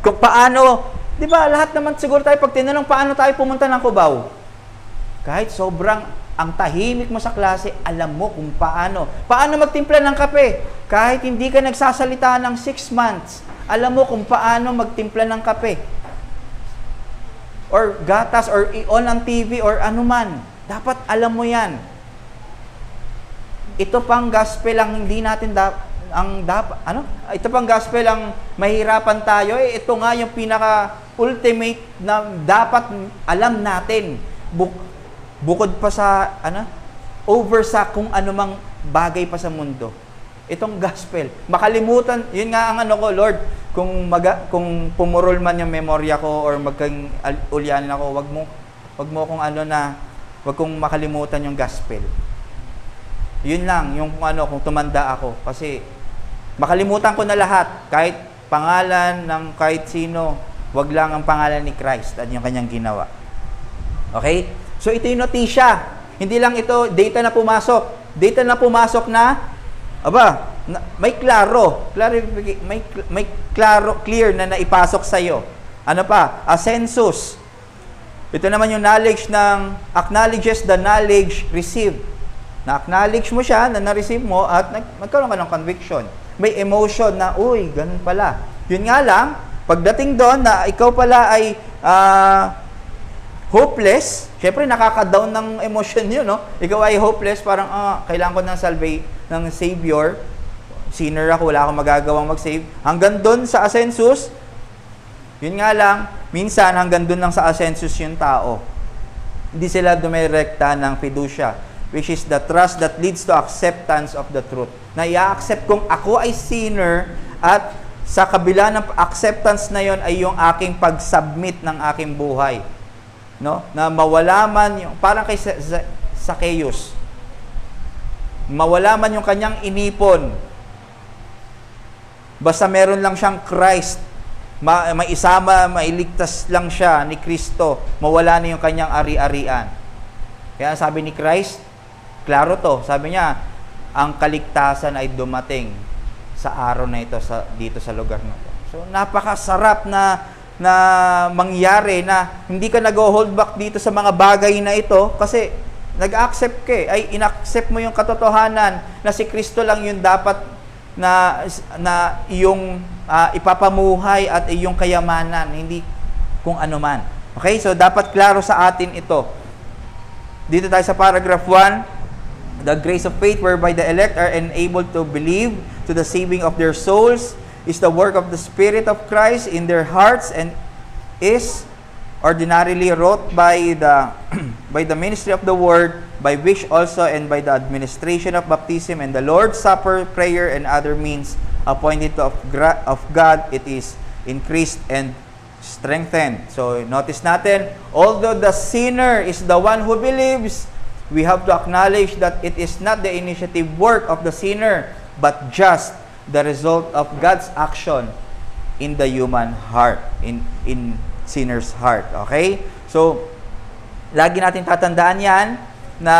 Kung paano, di ba, lahat naman siguro tayo, pag tinanong paano tayo pumunta ng Cubao, kahit sobrang ang tahimik mo sa klase, alam mo kung paano. Paano magtimpla ng kape? Kahit hindi ka nagsasalita ng 6 months, alam mo kung paano magtimpla ng kape. Or gatas, or i-on ang TV, or anuman. Dapat alam mo yan. Ito pang gospel ang hindi natin ito pang gospel ang mahirapan tayo. Ito nga yung pinaka-ultimate na dapat alam natin. Bukod pa sa, over sa kung anumang bagay pa sa mundo. Itong gospel. Makalimutan, yun nga ang ko, Lord, kung pumurol man yung memorya ko or magkang ulyanin ako, wag mo wag kong makalimutan yung gospel. Yun lang, yung kung tumanda ako. Kasi makalimutan ko na lahat. Kahit pangalan ng kahit sino, wag lang ang pangalan ni Christ at yung kanyang ginawa. Okay? So ito yung notisya. Hindi lang ito, data na pumasok. Data na pumasok na, may clear na naipasok sa'yo. Ano pa? A census. Ito naman yung knowledge acknowledges the knowledge received. Na-acknowledge mo siya, na na-receive mo, at magkaroon ka ng conviction. May emotion na, uy, ganun pala. Yun nga lang, pagdating doon na ikaw pala ay hopeless, syempre nakaka-down ng emotion yun, no? Ikaw ay hopeless, parang, kailangan ko ng Savior. Sinner ako, wala akong magagawang mag-save. Hanggang doon sa census, yun nga lang, minsan hanggang doon lang sa census yung tao. Hindi sila dumirekta ng fiducia, which is the trust that leads to acceptance of the truth. Na i-accept kung ako ay sinner, at sa kabila ng acceptance na yon ay yung aking pag-submit ng aking buhay. No? Na mawala man yung, parang kay Zacchaeus, mawala man yung kanyang inipon, basta meron lang siyang Christ, mailigtas lang siya ni Kristo, mawala na yung kanyang ari-arian. Kaya sabi ni Christ, klaro to, sabi niya, ang kaligtasan ay dumating sa araw na ito, dito sa lugar na ito. So, napakasarap na mangyari na hindi ka nag-hold back dito sa mga bagay na ito kasi nag-accept ka in-accept mo yung katotohanan na si Kristo lang yung dapat na iyong ipapamuhay at iyong kayamanan, hindi kung ano man. Okay? So, dapat klaro sa atin ito. Dito tayo sa paragraph 1. The grace of faith whereby the elect are enabled to believe to the saving of their souls is the work of the Spirit of Christ in their hearts and is ordinarily wrought by the by the ministry of the word, by which also and by the administration of baptism and the Lord's Supper, prayer, and other means appointed of God, it is increased and strengthened. So notice natin, although the sinner is the one who believes, we have to acknowledge that it is not the initiative work of the sinner, but just the result of God's action in the human heart, in sinner's heart. Okay? So, lagi natin tatandaan yan na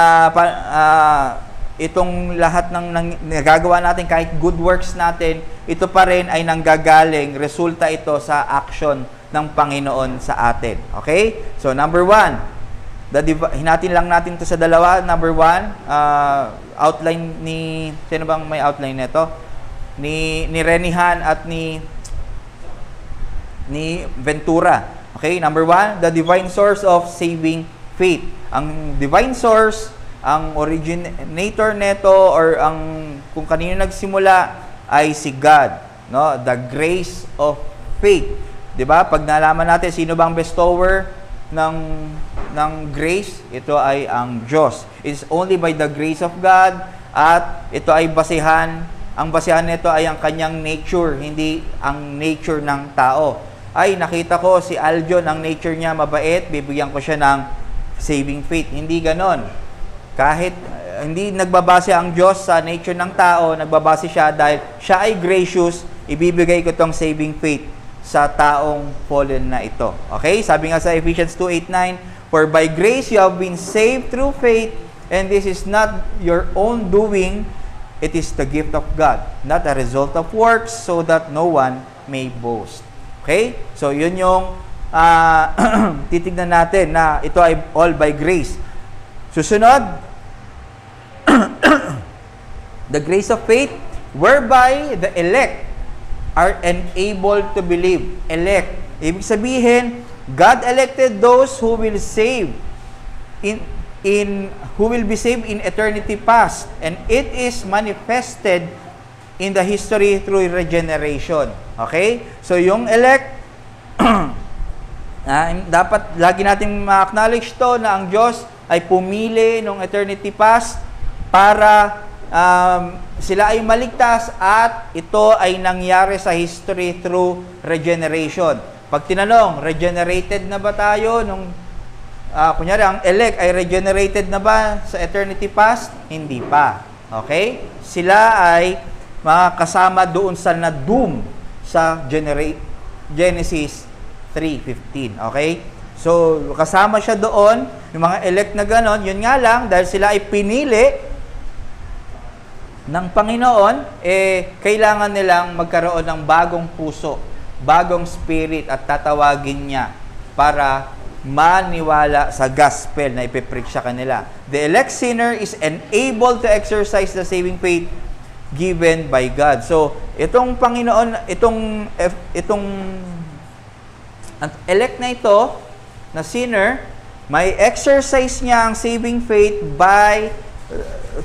itong lahat ng nagagawa natin, kahit good works natin, ito pa rin ay nanggagaling, resulta ito sa action ng Panginoon sa atin. Okay? So, number 1, hinatin lang natin ito sa dalawa. Number 1, outline ni, sino bang may outline nito? Ni Renihan at ni Ventura. Okay, number 1, the divine source of saving faith. Ang divine source, ang originator neto, or ang kung kanino nagsimula ay si God, no? The grace of faith. 'Di ba? Pag nalaman natin sino bang bestower ng grace, ito ay ang Diyos. It's only by the grace of God, at ito ay ang basihan nito ay ang kanyang nature, hindi ang nature ng tao. Ay, nakita ko si Aljon, ang nature niya mabait, bibigyan ko siya ng saving faith. Hindi ganon. Kahit hindi nagbabase ang Diyos sa nature ng tao, nagbabase siya dahil siya ay gracious, ibibigay ko tong saving faith sa taong fallen na ito. Okay? Sabi nga sa Ephesians 2:8-9, for by grace you have been saved through faith, and this is not your own doing, it is the gift of God, not a result of works, so that no one may boast. Okay? So, yun yung titignan natin na ito ay all by grace. Susunod, the grace of faith, whereby the elect are enabled to believe. Elect. Ibig sabihin, God elected those who will save who will be saved in eternity past, and it is manifested in the history through regeneration. Okay? So, yung elect, dapat lagi nating ma-acknowledge to na ang Diyos ay pumili nung eternity past para sila ay maligtas, at ito ay nangyari sa history through regeneration. Pag tinanong, regenerated na ba tayo nung kunyari, ang elect ay regenerated na ba sa eternity past? Hindi pa. Okay? Sila ay makasama doon sa na-doom sa Genesis 3:15. Okay? So, kasama siya doon, yung mga elect na ganon. Yun nga lang, dahil sila ay pinili ng Panginoon, kailangan nilang magkaroon ng bagong puso, bagong spirit, at tatawagin niya para maniwala sa gospel na ipipreach sa kanila. The elect sinner is enabled to exercise the saving faith given by God. So, itong Panginoon, itong elect na ito, na sinner, may exercise niya ang saving faith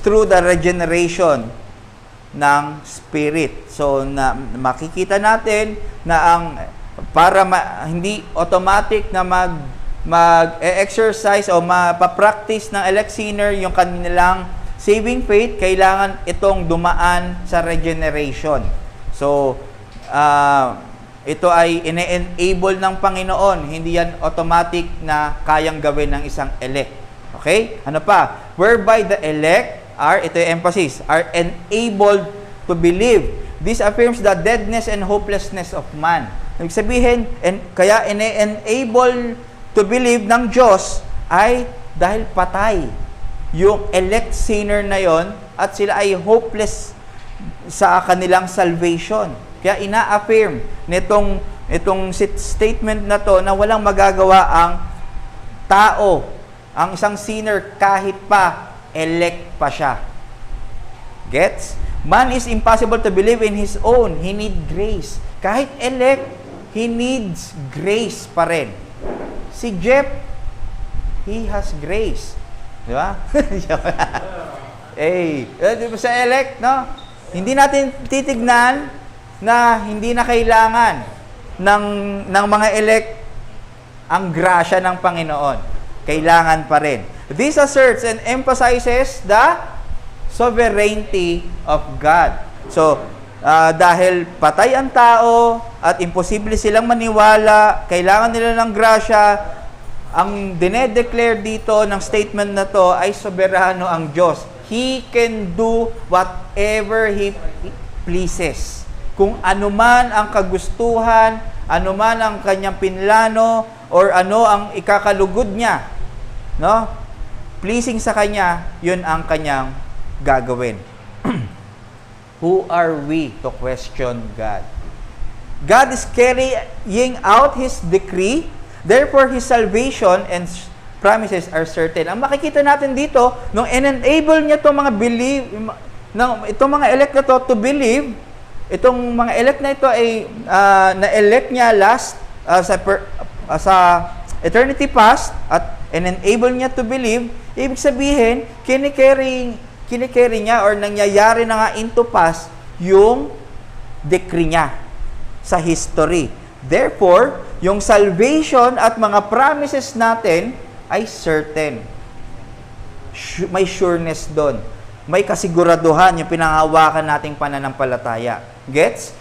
through the regeneration ng spirit. So, makikita natin na hindi automatic na mag-exercise o mapapractice ng elect sinner yung kanilang saving faith, kailangan itong dumaan sa regeneration. So, ito ay ine-enable ng Panginoon. Hindi yan automatic na kayang gawin ng isang elect. Okay? Ano pa? Whereby the elect ito yung emphasis, are enabled to believe. This affirms the deadness and hopelessness of man. Ibig sabihin, kaya ine-enable to believe ng Diyos ay dahil patay yung elect sinner na yon, at sila ay hopeless sa kanilang salvation. Kaya ina-affirm itong statement na to na walang magagawa ang tao, ang isang sinner, kahit pa elect pa siya. Gets? Man is impossible to believe in his own. He need grace. Kahit elect, he needs grace pa rin. Si Jeff, he has grace. Di ba? Di ba sa elect, no? Hindi natin titignan na hindi na kailangan ng mga elect ang grasya ng Panginoon. Kailangan pa rin. This asserts and emphasizes the sovereignty of God. So, dahil patay ang tao at imposible silang maniwala, kailangan nila ng grasya, ang dinedeclare dito ng statement na to ay soberano ang Diyos. He can do whatever He pleases. Kung ano man ang kagustuhan, ano man ang kanyang pinlano, or ano ang ikakalugod niya, no? Pleasing sa kanya, yun ang kanyang gagawin. Who are we to question God? God is carrying out His decree, therefore His salvation and promises are certain. Ang makikita natin dito, nung enable niya itong mga itong mga elect na to believe, itong mga elect na ito ay na-elect niya last sa eternity past at enable niya to believe, ibig sabihin, kinikerry niya or nangyayari na nga into past yung decree niya sa history. Therefore, yung salvation at mga promises natin ay certain. May sureness doon. May kasiguraduhan yung pinangahawakan nating pananampalataya. Gets?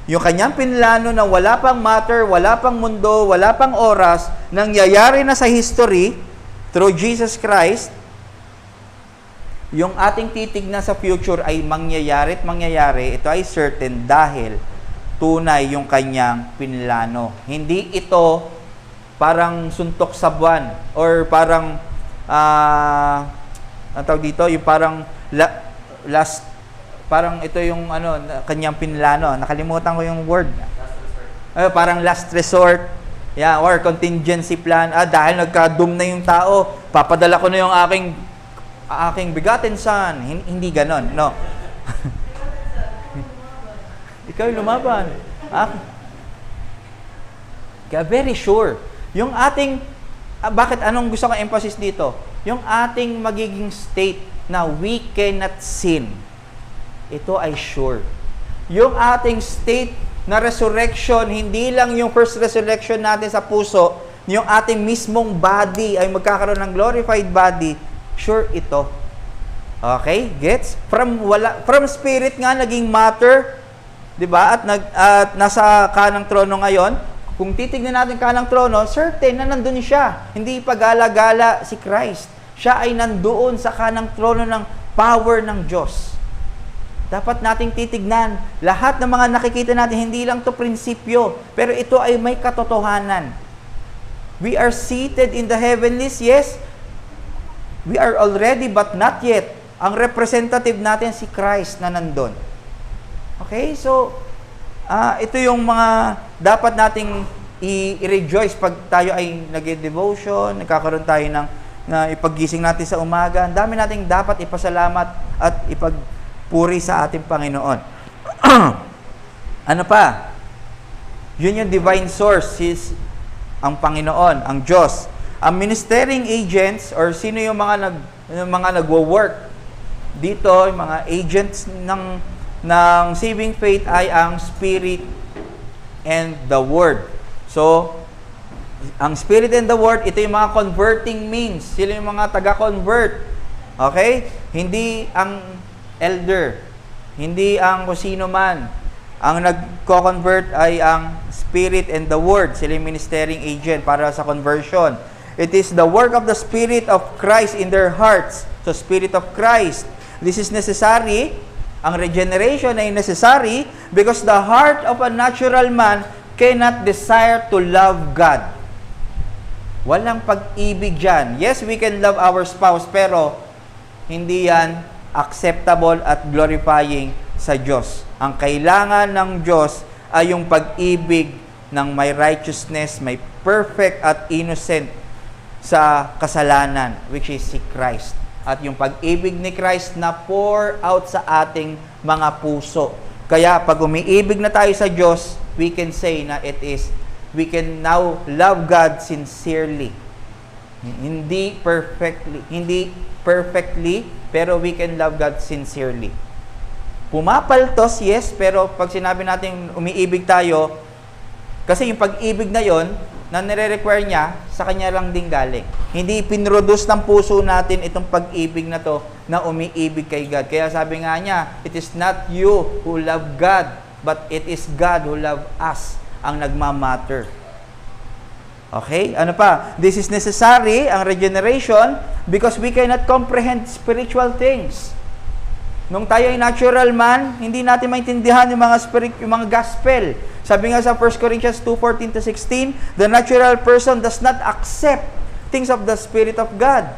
Yung kanyang pinlano na wala pang matter, wala pang mundo, wala pang oras, nangyayari na sa history through Jesus Christ, yung ating titignan sa future ay mangyayari at mangyayari, ito ay certain dahil tunay yung kanyang pinlano. Hindi ito parang suntok sa buwan or parang ang tawag dito, yung parang parang ito yung kanyang pinlano. Nakalimutan ko yung word. Parang last resort. Yeah, or contingency plan. Dahil nagka-doom na yung tao, papadala ko na yung aking begotten son. Hindi ganon, no. Ikaw yung lumaban. Kaya very sure. Yung ating, bakit anong gusto kong emphasis dito? Yung ating magiging state na we cannot sin. Ito ay sure. Yung ating state na resurrection, hindi lang yung first resurrection natin sa puso, yung ating mismong body ay magkakaroon ng glorified body, sure ito. Okay? Gets? From spirit nga naging matter, 'di ba? At nasa kanang trono ngayon. Kung titignan natin kanang trono, certain na nandun siya. Hindi pagala-gala si Christ. Siya ay nandoon sa kanang trono ng power ng Diyos. Dapat nating titignan, lahat ng mga nakikita natin, hindi lang to prinsipyo, pero ito ay may katotohanan. We are seated in the heavenlies, yes. We are already, but not yet. Ang representative natin si Christ na nandun. Okay, so, ito yung mga dapat nating i-rejoice pag tayo ay nag-devotion, nagkakaroon tayo na ipaggising natin sa umaga. Ang dami nating dapat ipasalamat at ipagpuri sa ating Panginoon. Ano pa? Yun yung divine source, ang Panginoon, ang Diyos. Ang ministering agents or sino yung mga nagwo-work dito, yung mga agents ng saving faith ay ang Spirit and the Word. So, ang Spirit and the Word, ito yung mga converting means. Sila yung mga taga-convert. Okay? Hindi ang elder. Hindi ang kung sino man. Ang nagko-convert ay ang Spirit and the Word. Sila yung ministering agent para sa conversion. It is the work of the Spirit of Christ in their hearts. So, Spirit of Christ. This is necessary. Ang regeneration ay necessary because the heart of a natural man cannot desire to love God. Walang pag-ibig dyan. Yes, we can love our spouse, pero hindi yan acceptable at glorifying sa Diyos. Ang kailangan ng Diyos ay yung pag-ibig ng may righteousness, may perfect at innocent sa kasalanan, which is si Christ. At yung pag-ibig ni Christ na pour out sa ating mga puso. Kaya pag umiibig na tayo sa Diyos, we can say na we can now love God sincerely. Hindi perfectly, pero we can love God sincerely. Pumapaltos, yes, pero pag sinabi natin umiibig tayo, kasi yung pag-ibig na yon na nire-require niya, sa kanya lang din galing. Hindi pinroduce ng puso natin itong pag-ibig na to na umiibig kay God. Kaya sabi nga niya, it is not you who love God, but it is God who love us ang nagmamatter. Okay? Ano pa? This is necessary, ang regeneration, because we cannot comprehend spiritual things. Nung tayo ay natural man, hindi natin maintindihan yung mga gospel. Sabi nga sa 1 Corinthians 2:14-16, the natural person does not accept things of the Spirit of God,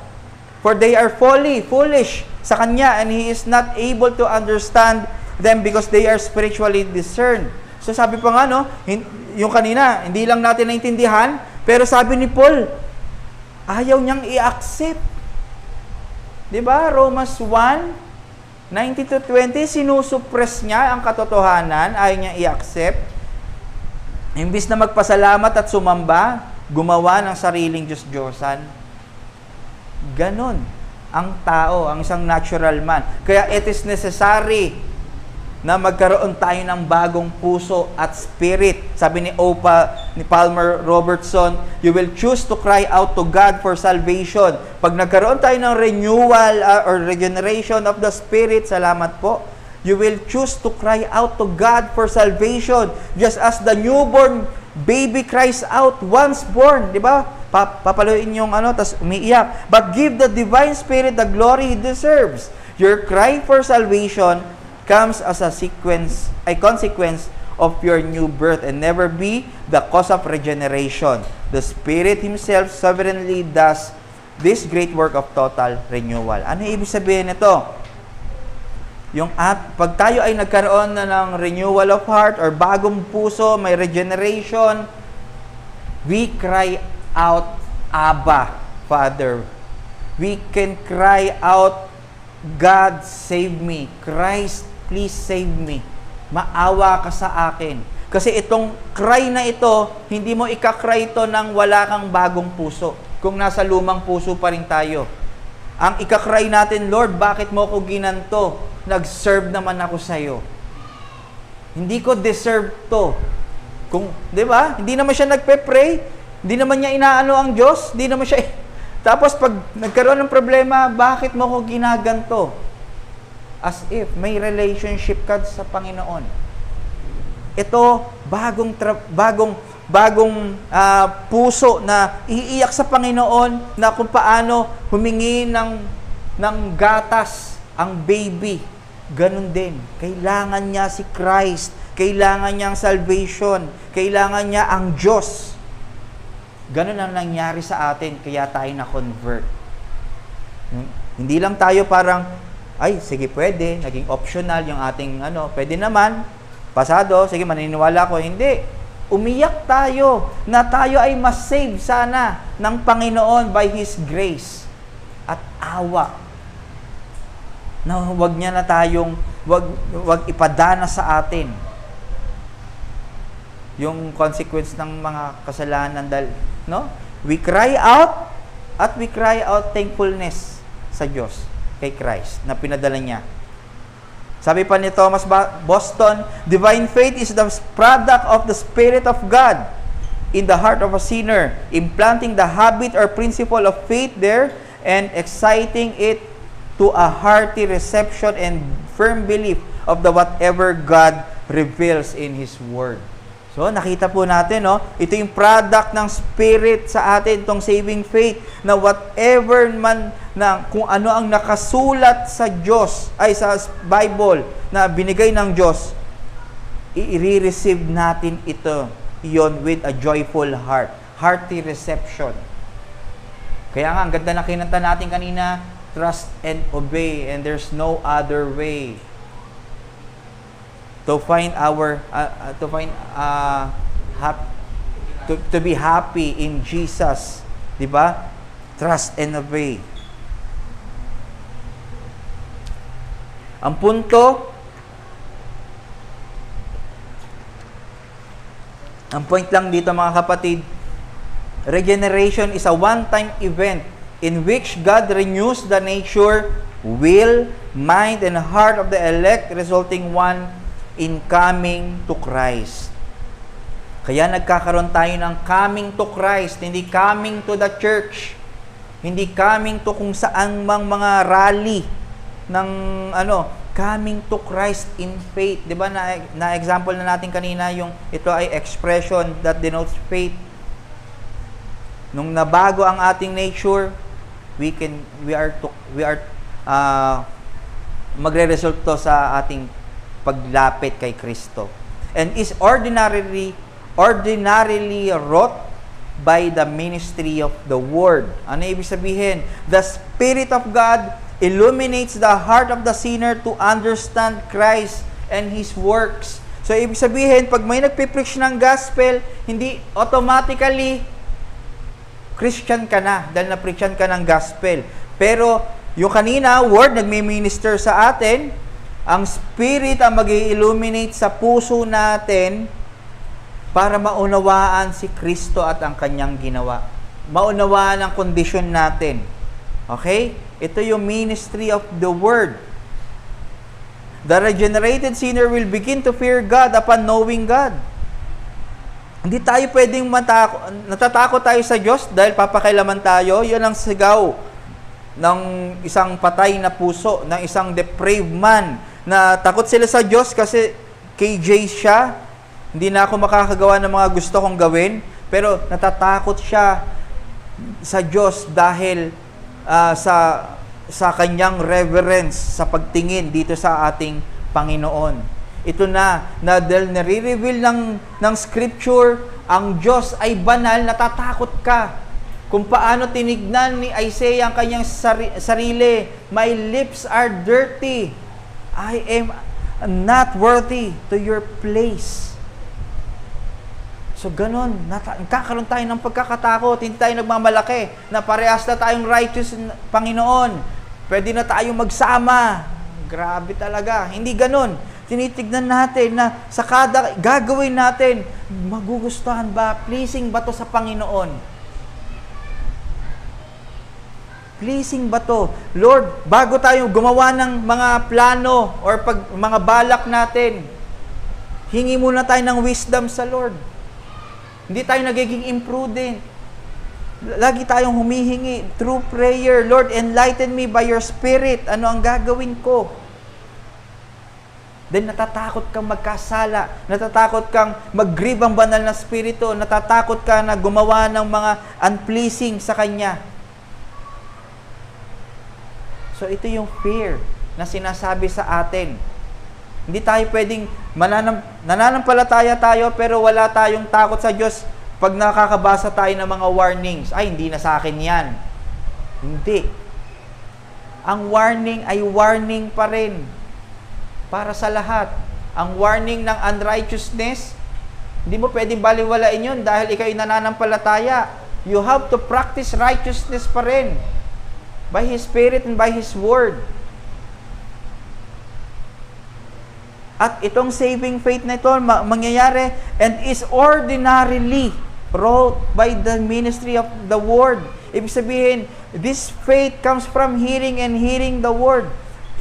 for they are foolish sa kanya, and he is not able to understand them because they are spiritually discerned. So sabi pa nga, no, yung kanina, hindi lang natin naintindihan, pero sabi ni Paul, ayaw niyang i-accept. Diba? Romans 1:19-20, sinusuppress niya ang katotohanan, ayaw niya i-accept. Imbis na magpasalamat at sumamba, gumawa ng sariling Diyos-Diyosan. Ganon ang tao, ang isang natural man. Kaya it is necessary na magkaroon tayo ng bagong puso at spirit. Sabi ni Palmer Robertson, you will choose to cry out to God for salvation. Pag nagkaroon tayo ng renewal or regeneration of the spirit, salamat po, you will choose to cry out to God for salvation, just as the newborn baby cries out once born, di ba? Papaluin yung tas umiiyak. But give the divine spirit the glory he deserves. Your cry for salvation comes as a consequence of your new birth, and never be the cause of regeneration. The Spirit Himself sovereignly does this great work of total renewal. Ano ibig sabihin nito? Pag tayo ay nagkaroon na ng renewal of heart or bagong puso, may regeneration, we cry out, Abba, Father. We can cry out, God, save me. Christ, please save me. Maawa ka sa akin. Kasi itong cry na ito, hindi mo ikakry ito nang wala kang bagong puso. Kung nasa lumang puso pa rin tayo. Ang ikakry natin, Lord, bakit mo ko ginanto? Nag-serve naman ako sa iyo. Hindi ko deserve to. Di ba? Hindi naman siya nagpe-pray. Hindi naman niya inaano ang Diyos. Hindi naman siya... Tapos pag nagkaroon ng problema, bakit mo ko ginaganto? As if may relationship ka sa Panginoon. Ito, bagong puso na iiyak sa Panginoon na kung paano humingi ng gatas ang baby. Ganun din. Kailangan niya si Christ. Kailangan niya ang salvation. Kailangan niya ang Diyos. Ganun ang nangyari sa atin, kaya tayo na-convert. Hindi lang tayo parang, ay, sige, pwede, naging optional yung ating, pwede naman, pasado, sige, maniniwala ko. Hindi. Umiyak tayo na tayo ay mas-save sana ng Panginoon by His grace at awa. Na wag niya na tayong, wag ipadana sa atin yung consequence ng mga kasalanan dahil, we cry out at we cry out thankfulness sa Diyos kay Christ na pinadala niya. Sabi pa ni Thomas Boston, divine faith is the product of the Spirit of God in the heart of a sinner, implanting the habit or principle of faith there and exciting it to a hearty reception and firm belief of the whatever God reveals in His Word. So, nakita po natin, ito yung product ng Spirit sa atin, itong saving faith, na whatever man, kung ano ang nakasulat sa Diyos, ay sa Bible, na binigay ng Diyos, i-receive natin iyon with a joyful heart, hearty reception. Kaya nga, ang ganda na kinanta natin kanina, trust and obey, and there's no other way to be happy in Jesus, 'di ba? Trust and obey. Ang point lang dito mga kapatid, regeneration is a one-time event in which God renews the nature will, mind, and heart of the elect, resulting one in coming to Christ. Kaya nagkakaroon tayo ng coming to Christ, hindi coming to the church, hindi coming to kung saan mang mga rally ng coming to Christ in faith. 'Di ba na example na natin kanina yung ito ay expression that denotes faith. Nung nabago ang ating nature, we are magre-result to sa ating paglapit kay Kristo. And is ordinarily wrought by the ministry of the Word. Ano ibig sabihin? The Spirit of God illuminates the heart of the sinner to understand Christ and His works. So, ibig sabihin, pag may nagpipreach ng gospel, hindi automatically Christian ka na dahil na-preachan ka ng gospel. Pero, yung kanina, Word, nagmi-minister sa atin, ang Spirit ang mag-illuminate sa puso natin para maunawaan si Kristo at ang Kanyang ginawa. Maunawaan ang kondisyon natin. Okay? Ito yung ministry of the Word. The regenerated sinner will begin to fear God upon knowing God. Hindi tayo pwedeng natatakot tayo sa Diyos dahil papakailaman tayo. Yan ang sigaw ng isang patay na puso, ng isang depraved man, na takot sila sa Diyos kasi KJ siya. Hindi na ako makakagawa ng mga gusto kong gawin. Pero natatakot siya sa Diyos dahil sa kanyang reverence, sa pagtingin dito sa ating Panginoon. Ito na dahil nare-reveal ng Scripture, ang Diyos ay banal, natatakot ka. Kung paano tinignan ni Isaiah ang kanyang sarili, my lips are dirty. I am not worthy to your place. So, ganun. Kakaroon tayo ng pagkakatakot. Hindi tayo nagmamalaki na parehas na tayong righteous Panginoon. Pwede na tayong magsama. Grabe talaga. Hindi ganun. Tinitignan natin na sa kada gagawin natin, magugustuhan ba? Pleasing ba to sa Panginoon? Pleasing ba to? Lord, bago tayo gumawa ng mga plano or mga balak natin, hingi muna tayo ng wisdom sa Lord. Hindi tayo nagiging imprudent. Lagi tayong humihingi through prayer. Lord, enlighten me by your Spirit. Ano ang gagawin ko? Then natatakot kang magkasala. Natatakot kang mag-grieve ang banal na Espiritu. Natatakot ka na gumawa ng mga unpleasing sa Kanya. So ito yung fear na sinasabi sa atin. Hindi tayo pwedeng nananampalataya tayo pero wala tayong takot sa Diyos pag nakakabasa tayo ng mga warnings. Ay, hindi na sa akin yan. Hindi. Ang warning ay warning pa rin para sa lahat. Ang warning ng unrighteousness, hindi mo pwedeng baliwalain yun dahil ikaw ay nananampalataya. You have to practice righteousness pa rin by His Spirit and by His Word. At itong saving faith na ito, mangyayari and is ordinarily wrought by the ministry of the Word. Ibig sabihin, this faith comes from hearing and hearing the Word.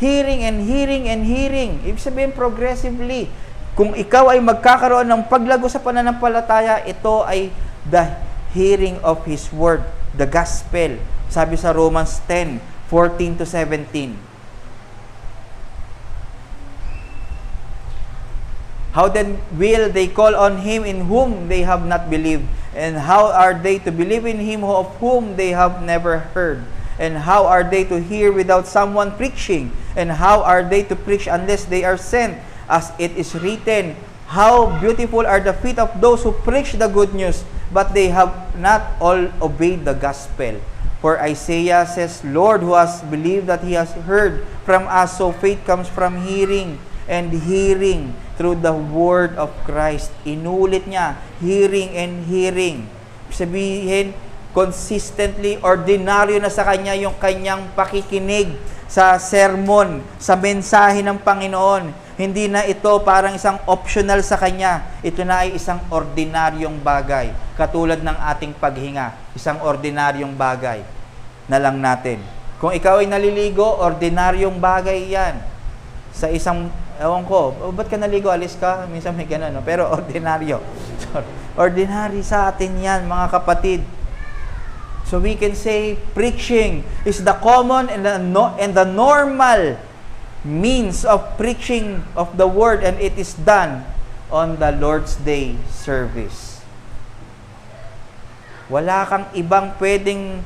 Hearing and hearing and hearing. Ibig sabihin, progressively. Kung ikaw ay magkakaroon ng paglago sa pananampalataya, ito ay the hearing of His Word, the Gospel. Sabi sa Romans 10:14-17. How then will they call on Him in whom they have not believed? And how are they to believe in Him of whom they have never heard? And how are they to hear without someone preaching? And how are they to preach unless they are sent? As it is written, how beautiful are the feet of those who preach the good news, but they have not all obeyed the gospel. For Isaiah says, Lord, who has believed that he has heard from us, so faith comes from hearing, and hearing through the word of Christ. Inulit niya, hearing and hearing. Sabihin, consistently, ordinaryo na sa kanya yung kanyang pakikinig sa sermon, sa mensahe ng Panginoon. Hindi na ito parang isang optional sa kanya. Ito na ay isang ordinaryong bagay. Katulad ng ating paghinga, isang ordinaryong bagay na lang natin. Kung ikaw ay naliligo, ordinaryong bagay yan. Sa isang, ewan ko, ba't ka naligo, alis ka? Minsan may ganun, no? Pero ordinaryo. Ordinary sa atin yan, mga kapatid. So we can say, preaching is the common and the normal means of preaching of the Word, and it is done on the Lord's Day service. Wala kang ibang pwedeng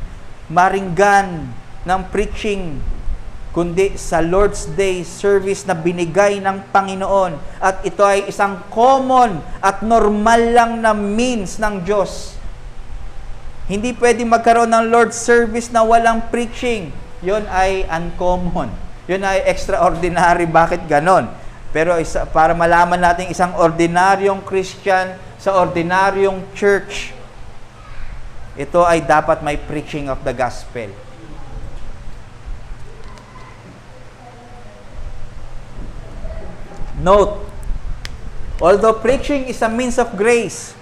maringgan ng preaching kundi sa Lord's Day service na binigay ng Panginoon. At ito ay isang common at normal lang na means ng Diyos. Hindi pwedeng magkaroon ng Lord's service na walang preaching. Yun ay uncommon. Yun ay extraordinary. Bakit ganon? Pero para malaman natin isang ordinaryong Christian sa ordinaryong church, ito ay dapat may preaching of the gospel. Note, although preaching is a means of grace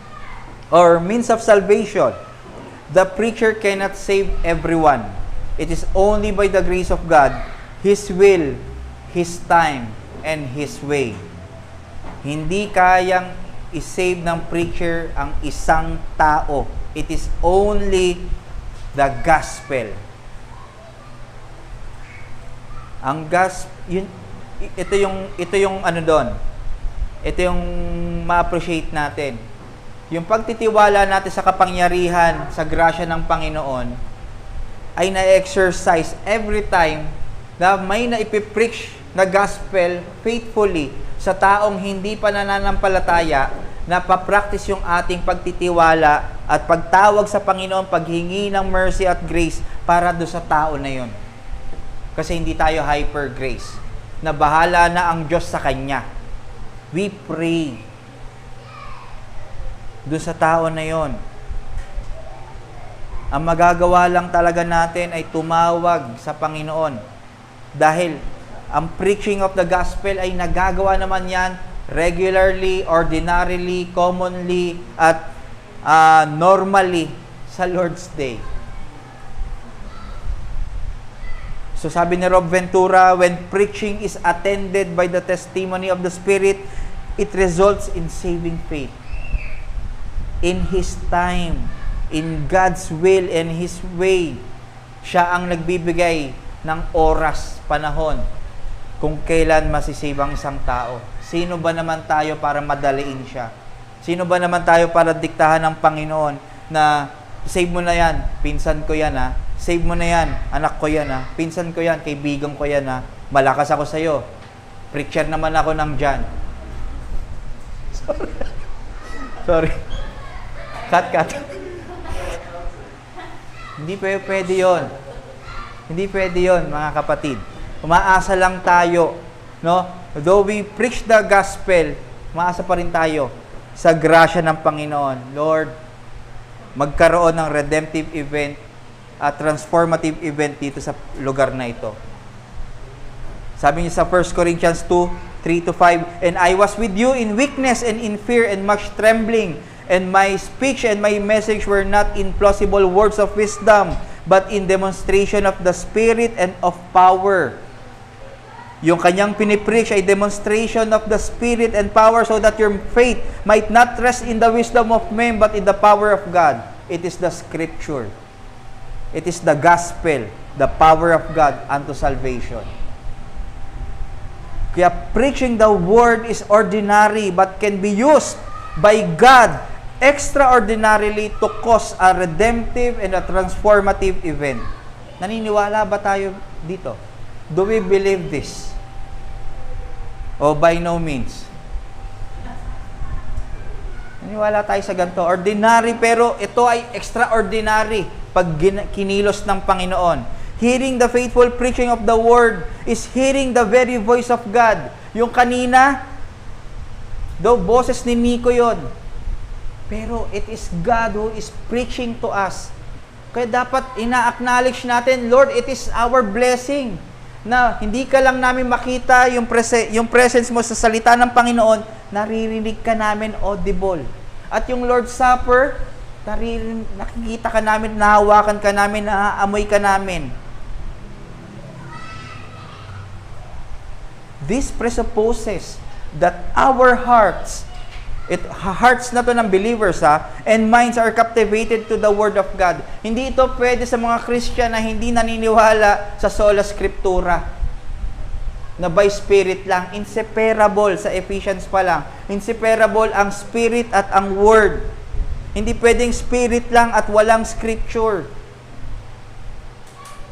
or means of salvation, the preacher cannot save everyone. It is only by the grace of God, His will, His time, and His way. Hindi kayang isave ng preacher ang isang tao. It is only the gospel. Ang ito yung ano doon. Ito yung ma-appreciate natin. Yung pagtitiwala natin sa kapangyarihan, sa grasya ng Panginoon, ay na-exercise every time na may naipipreach na gospel faithfully sa taong hindi pa nananampalataya, na papractice yung ating pagtitiwala at pagtawag sa Panginoon, paghingi ng mercy at grace para do sa tao na yon. Kasi hindi tayo hyper grace, na bahala na ang Diyos sa Kanya. We pray do sa tao na yon. Ang magagawa lang talaga natin ay tumawag sa Panginoon. Dahil ang preaching of the gospel ay nagagawa naman yan regularly, ordinarily, commonly, at normally sa Lord's Day. So sabi ni Rob Ventura, when preaching is attended by the testimony of the Spirit, it results in saving faith. In His time, in God's will and His way, siya ang nagbibigay ng oras, panahon, kung kailan masisave ang isang tao. Sino ba naman tayo para madaliin siya? Sino ba naman tayo para diktahan ng Panginoon na save mo na yan, pinsan ko yan ha. Save mo na yan, anak ko yan ha. Pinsan ko yan, kaibigan ko yan ha. Malakas ako sa'yo. Preacher naman ako ng dyan. Sorry. Cut. Hindi pwede yun. Hindi pwede yun, mga kapatid. Umaasa lang tayo, no? Though we preach the gospel, umaasa pa rin tayo sa grasya ng Panginoon. Lord, magkaroon ng redemptive event at transformative event dito sa lugar na ito. Sabi niya sa 1 Corinthians 2:3-5, and I was with you in weakness and in fear and much trembling, and my speech and my message were not in plausible words of wisdom, but in demonstration of the Spirit and of power. Yung kanyang pinipreach ay demonstration of the Spirit and power, so that your faith might not rest in the wisdom of men, but in the power of God. It is the Scripture. It is the gospel, the power of God unto salvation. Kaya preaching the word is ordinary, but can be used by God extraordinarily to cause a redemptive and a transformative event. Naniniwala ba tayo dito? Do we believe this? O by no means? Naniniwala tayo sa ganito. Ordinary, pero ito ay extraordinary pag kinilos ng Panginoon. Hearing the faithful preaching of the word is hearing the very voice of God. Yung kanina, though boses ni Nico yon, pero it is God who is preaching to us. Kaya dapat ina-acknowledge natin, Lord, it is our blessing na hindi ka lang namin makita yung presence mo sa salita ng Panginoon, naririnig ka namin audible. At yung Lord's Supper, nakikita ka namin, nahawakan ka namin, naaamoy ka namin. this presupposes that our hearts na to ng believers and minds are captivated to the Word of God. Hindi ito pwede sa mga Christian na hindi naniniwala sa sola scriptura, na by Spirit lang. Inseparable sa Ephesians pa lang. Inseparable ang Spirit at ang Word. Hindi pwedeng Spirit lang at walang Scripture.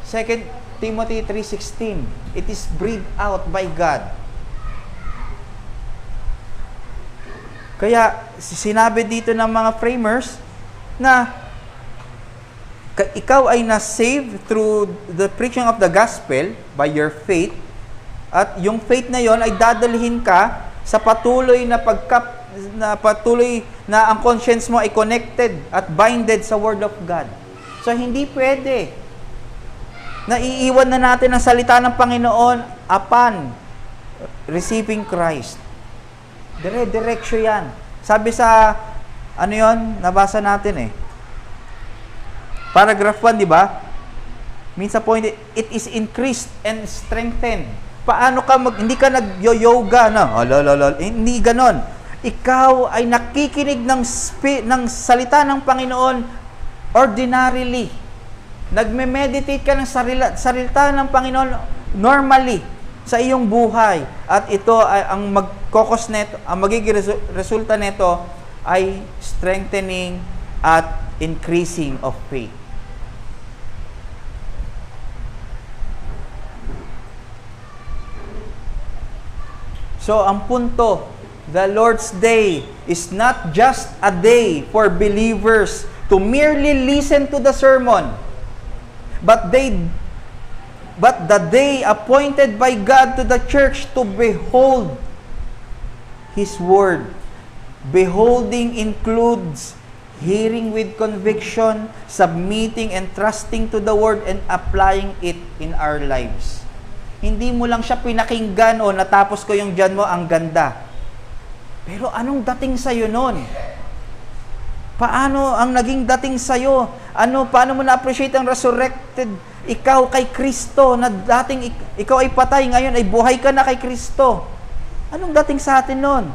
2 Timothy 3:16, it is breathed out by God. Kaya sinabi dito ng mga framers na ikaw ay na-save through the preaching of the gospel by your faith, at yung faith na yon ay dadalhin ka sa patuloy na patuloy na ang conscience mo ay connected at binded sa Word of God. So hindi pwede na iiwan na natin ang salita ng Panginoon upon receiving Christ. Dire-diretso yan. Sabi sa, ano yon, nabasa natin Paragraph 1, di ba? Means appointed, it is increased and strengthened. Paano ka hindi ka nag-yoga na? Hindi ganon. Ikaw ay nakikinig ng salita ng Panginoon ordinarily. Nagme-meditate ka ng salita ng Panginoon normally sa iyong buhay, at ito ay ang magkokos neto, ang magiging resulta nito ay strengthening at increasing of faith. So ang punto, the Lord's Day is not just a day for believers to merely listen to the sermon, but the day appointed by God to the church to behold His Word. Beholding includes hearing with conviction, submitting and trusting to the Word, and applying it in our lives. Hindi mo lang siya pinakinggan o natapos ko yung dyan mo, ang ganda. Pero anong dating sa'yo nun? Paano ang naging dating sa'yo? Paano mo na-appreciate ang resurrected ikaw kay Kristo, na dating ikaw ay patay, ngayon ay buhay ka na kay Kristo? Anong dating sa atin nun?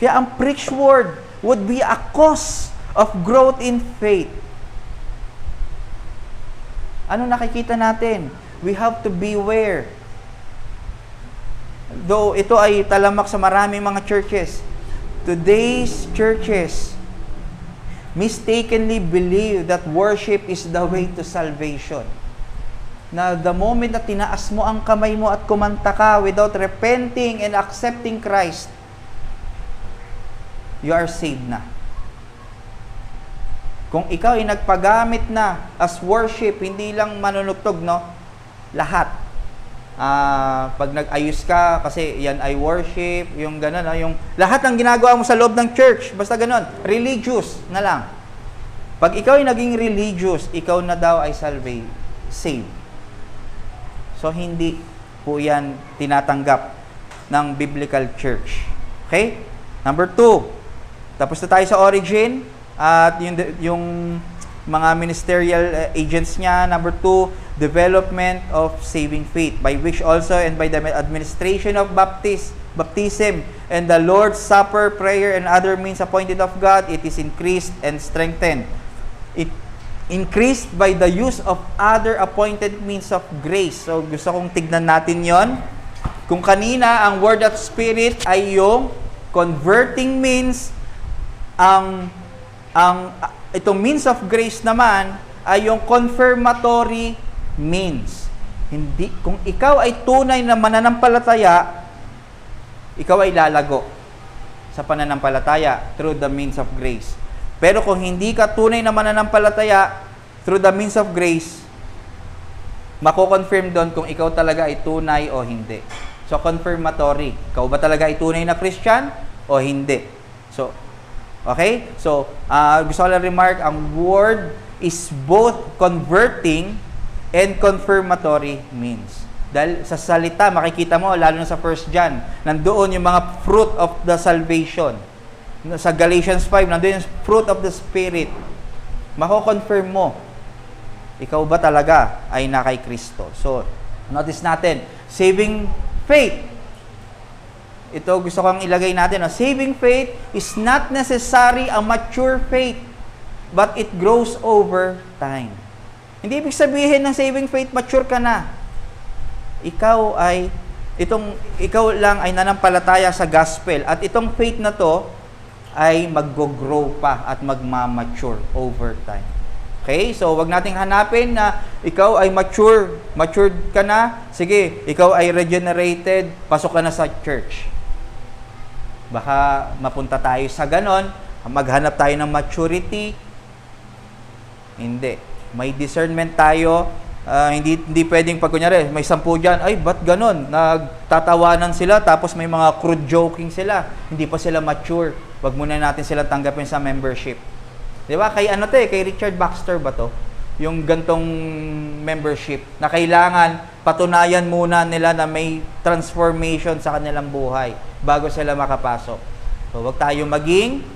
Kaya ang preached word would be a cause of growth in faith. Ano nakikita natin? We have to beware. Though ito ay talamak sa maraming mga churches, today's churches mistakenly believe that worship is the way to salvation. Na the moment na tinaas mo ang kamay mo at kumanta ka without repenting and accepting Christ, you are saved na. Kung ikaw ay nagpagamit na as worship, hindi lang manunugtog, no? Lahat. Pag nag-ayos ka, kasi yan ay worship, yung gano'n, yung lahat ng ginagawa mo sa loob ng church, basta gano'n, religious na lang. Pag ikaw ay naging religious, ikaw na daw ay saved. So, hindi po yan tinatanggap ng biblical church. Okay? Number 2, tapos na tayo sa origin, at yung mga ministerial agents niya. Number 2, development of saving faith, by which also and by the administration of baptism and the Lord's Supper, prayer, and other means appointed of God, it is increased and strengthened. It increased by the use of other appointed means of grace. So, gusto kong tignan natin yon. Kung kanina, ang word of spirit ay yung converting means, itong means of grace naman ay yung confirmatory means. Hindi, kung ikaw ay tunay na mananampalataya, ikaw ay lalago sa pananampalataya through the means of grace. Pero kung hindi ka tunay na mananampalataya through the means of grace, mako-confirm doon kung ikaw talaga ay tunay o hindi. So, confirmatory. Ikaw ba talaga ay tunay na Christian o hindi? So, okay? So, gusto ko lang remark, ang word is both converting and confirmatory means. Dahil sa salita, makikita mo, lalo na sa 1 John, nandoon yung mga fruit of the salvation. Sa Galatians 5, nandoon yung fruit of the Spirit. Mako-confirm mo, ikaw ba talaga ay na kay Kristo? So, notice natin, saving faith. Ito gusto kong ilagay natin. No? Saving faith is not necessary a mature faith, but it grows over time. Hindi ibig sabihin ng saving faith, mature ka na. Ikaw lang ay nanampalataya sa gospel. At itong faith na to ay mag-grow pa at magmamature over time. Okay? So, wag nating hanapin na ikaw ay mature. Matured ka na. Sige, ikaw ay regenerated. Pasok ka na sa church. Baka mapunta tayo sa ganon. Maghanap tayo ng maturity. Hindi. May discernment tayo. Hindi pwedeng pag kunyari, may 10 dyan, ay, ba't ganon? Nagtatawanan sila, tapos may mga crude joking sila. Hindi pa sila mature. Wag muna natin sila tanggapin sa membership. Di ba? Kay Richard Baxter ba to? Yung gantong membership na kailangan patunayan muna nila na may transformation sa kanilang buhay bago sila makapasok. So, wag tayo maging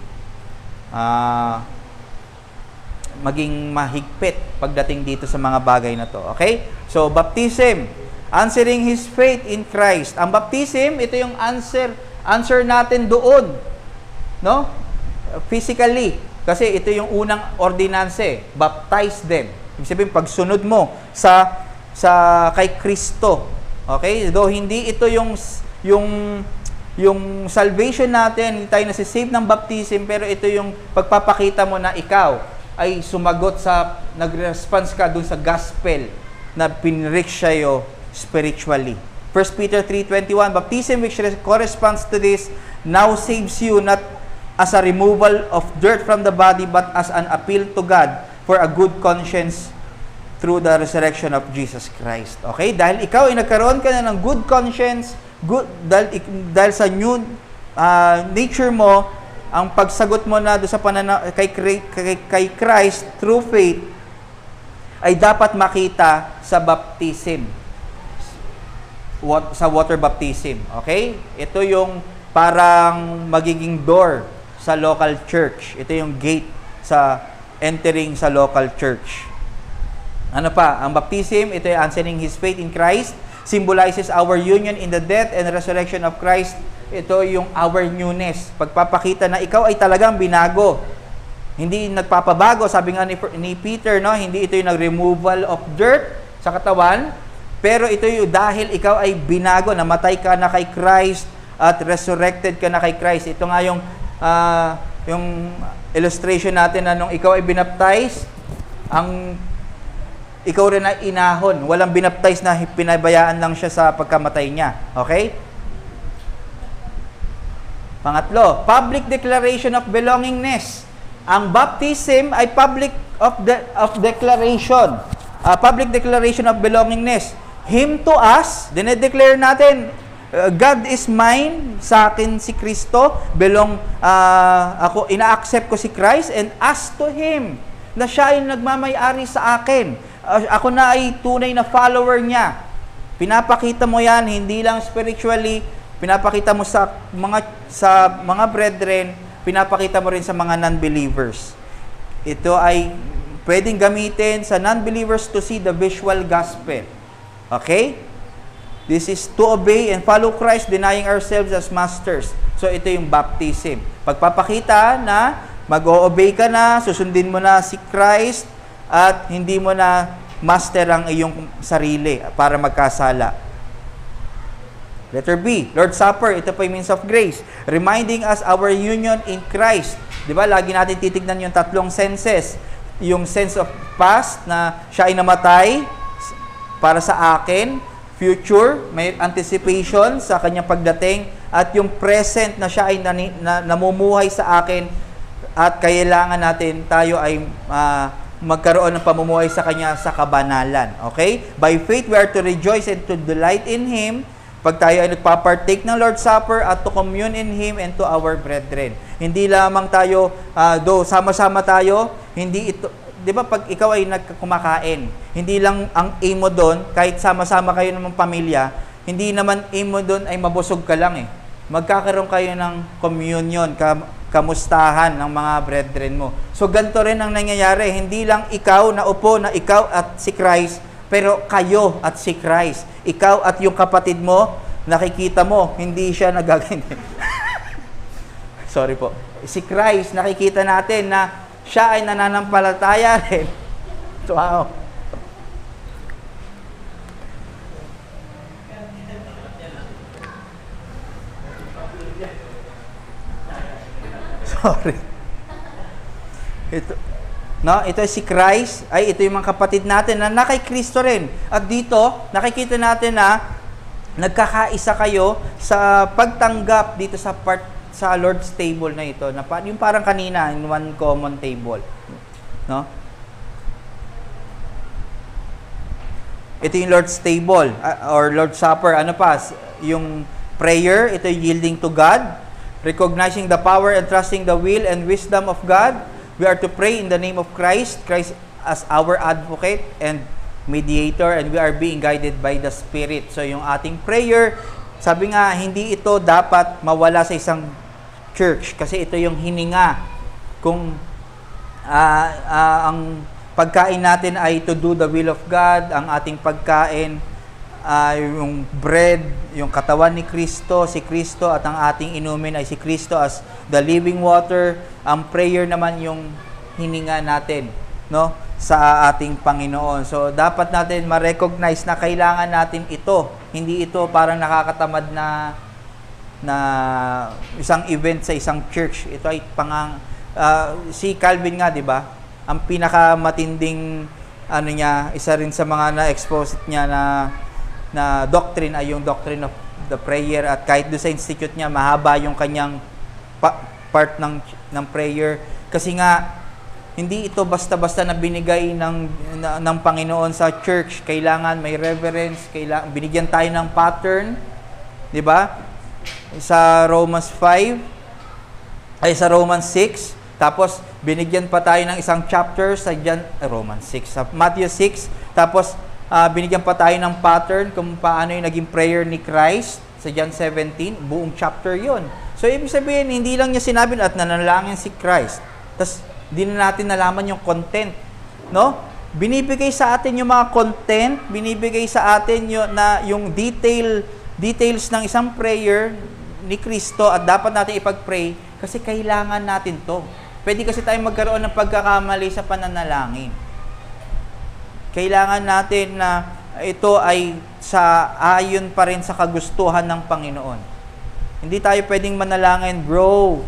mahigpit pagdating dito sa mga bagay na to. Okay? So, baptism. Answering his faith in Christ. Ang baptism, ito yung answer natin doon. No? Physically. Kasi ito yung unang ordinanse. Baptize them. Ibig sabihin, pagsunod mo kay Kristo. Okay? Though hindi ito yung salvation natin, hindi tayo nasi-save ng baptism, pero ito yung pagpapakita mo na ikaw ay sumagot nag-response ka dun sa gospel na pinrich sa'yo spiritually. 1 Peter 3:21, baptism which corresponds to this now saves you not as a removal of dirt from the body, but as an appeal to God for a good conscience through the resurrection of Jesus Christ. Okay? Dahil ikaw ay nagkaroon ka na ng good conscience, dahil sa new nature mo, ang pagsagot mo na sa kay Christ through faith ay dapat makita sa baptism. Sa water baptism. Okay? Ito yung parang magiging door sa local church. Ito yung gate sa entering sa local church. Ano pa? Ang baptism, ito ay answering his faith in Christ, symbolizes our union in the death and resurrection of Christ. Ito yung our newness. Pagpapakita na ikaw ay talagang binago. Hindi nagpapabago. Sabi nga ni Peter, no? Hindi ito yung nag-removal of dirt sa katawan, pero ito yung dahil ikaw ay binago, namatay ka na kay Christ at resurrected ka na kay Christ. Ito nga yung illustration natin na nung ikaw ay binaptize, ikaw rin ay inahon. Walang binaptize na pinabayaan lang siya sa pagkamatay niya. Okay? Pangatlo, public declaration of belongingness. Ang baptism ay public declaration. Public declaration of belongingness. Him to us, dinedeclare natin, God is mine, sa akin si Kristo, ako, ina-accept ko si Christ, and as to Him, na siya ay nagmamay-ari sa akin. Ako na ay tunay na follower niya. Pinapakita mo yan, hindi lang spiritually, pinapakita mo sa mga brethren, pinapakita mo rin sa mga non-believers. Ito ay pwedeng gamitin sa non-believers to see the visual gospel. Okay? This is to obey and follow Christ, denying ourselves as masters. So, ito yung baptism. Pagpapakita na mag-o-obey ka na, susundin mo na si Christ, at hindi mo na master ang iyong sarili para magkasala. Letter B, Lord's Supper. Ito po yung means of grace. Reminding us our union in Christ. Di ba? Lagi natin titignan yung 3 senses. Yung sense of past, na siya ay namatay para sa akin. Future, may anticipation sa kanyang pagdating, at yung present na siya ay namumuhay sa akin, at kailangan natin tayo ay magkaroon ng pamumuhay sa kanya sa kabanalan. Okay? By faith, we are to rejoice and to delight in Him. Pag tayo ay nagpapartake ng Lord's Supper, at to commune in Him and to our brethren. Hindi lamang tayo, sama-sama tayo, hindi ito, di ba pag ikaw ay kumakain, hindi lang ang aim mo doon, kahit sama-sama kayo ng pamilya, hindi naman aim mo doon ay mabusog ka lang eh. Magkakaroon kayo ng communion, kamustahan ng mga brethren mo. So, ganito rin ang nangyayari. Hindi lang ikaw na upo na ikaw at si Christ, pero kayo at si Christ. Ikaw at yung kapatid mo nakikita mo, hindi siya nagaganyan. Sorry po. Si Christ, nakikita natin na siya ay nananampalataya rin. Wow. Sorry. Ito si Christ, ito yung mga kapatid natin na nakay Kristo rin. At dito, nakikita natin na nagkakaisa kayo sa pagtanggap dito sa Lord's table na ito. Na yung parang kanina, in one common table. No? Ito yung Lord's table or Lord's Supper. Ano pa? Yung prayer, ito yung yielding to God, recognizing the power and trusting the will and wisdom of God. We are to pray in the name of Christ as our advocate and mediator, and we are being guided by the Spirit. So yung ating prayer, sabi nga, hindi ito dapat mawala sa isang church kasi ito yung hininga. Kung ang pagkain natin ay to do the will of God, ang ating pagkain yung bread, yung katawan ni Kristo, si Kristo, at ang ating inumin ay si Kristo as the living water. Ang prayer naman yung hininga natin, no, sa ating Panginoon. So dapat natin ma-recognize na kailangan natin ito. Hindi ito parang nakakatamad na isang event sa isang church. Ito ay si Calvin nga, 'di ba? Ang pinakamatinding isa rin sa mga na-expose niya na doctrine ay yung doctrine of the prayer, at kahit doon sa institute niya mahaba yung kanyang part ng prayer kasi nga hindi ito basta-basta na binigay ng Panginoon sa church. Kailangan may reverence, binigyan tayo ng pattern, 'di ba? Sa Romans 6, tapos binigyan pa tayo ng isang chapter sa Matthew 6, tapos binigyan pa tayo ng pattern kung paano yung naging prayer ni Christ sa John 17, buong chapter yon. So, ibig sabihin, hindi lang niya sinabi at nanalangin si Christ. Tapos, di na natin nalaman yung content. No? Binibigay sa atin yung mga content, binibigay sa atin yung details ng isang prayer ni Kristo at dapat natin ipag-pray kasi kailangan natin to. Pwede kasi tayong magkaroon ng pagkakamali sa pananalangin. Kailangan natin na ito ay ayon pa rin sa kagustuhan ng Panginoon. Hindi tayo pwedeng manalangin, bro,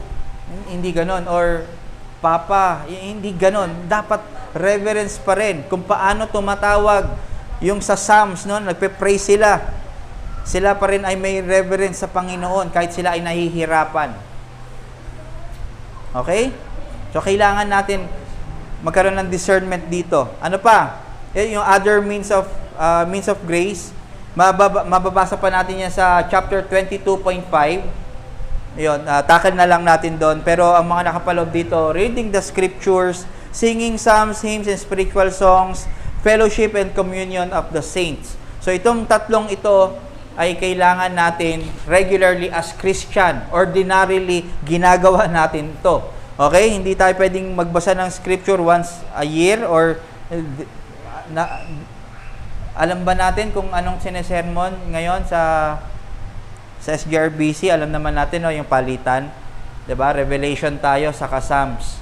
hindi ganon, or papa, hindi ganon. Dapat reverence pa rin. Kung paano tumatawag yung sa Psalms, no? Nagpe-pray sila. Sila pa rin ay may reverence sa Panginoon kahit sila ay nahihirapan. Okay? So, kailangan natin magkaroon ng discernment dito. Ano pa? Yung other means of grace, mababasa pa natin yan sa chapter 22.5. Yun, takal na lang natin doon. Pero ang mga nakapaloob dito, reading the scriptures, singing psalms, hymns, and spiritual songs, fellowship and communion of the saints. So itong tatlong ito ay kailangan natin regularly as Christian, ordinarily ginagawa natin ito. Okay? Hindi tayo pwedeng magbasa ng scripture once a year or alam ba natin kung anong sinesermon ngayon sa SGRBC? Alam naman natin, no, yung palitan. 'Di ba? Revelation tayo sa Psalms.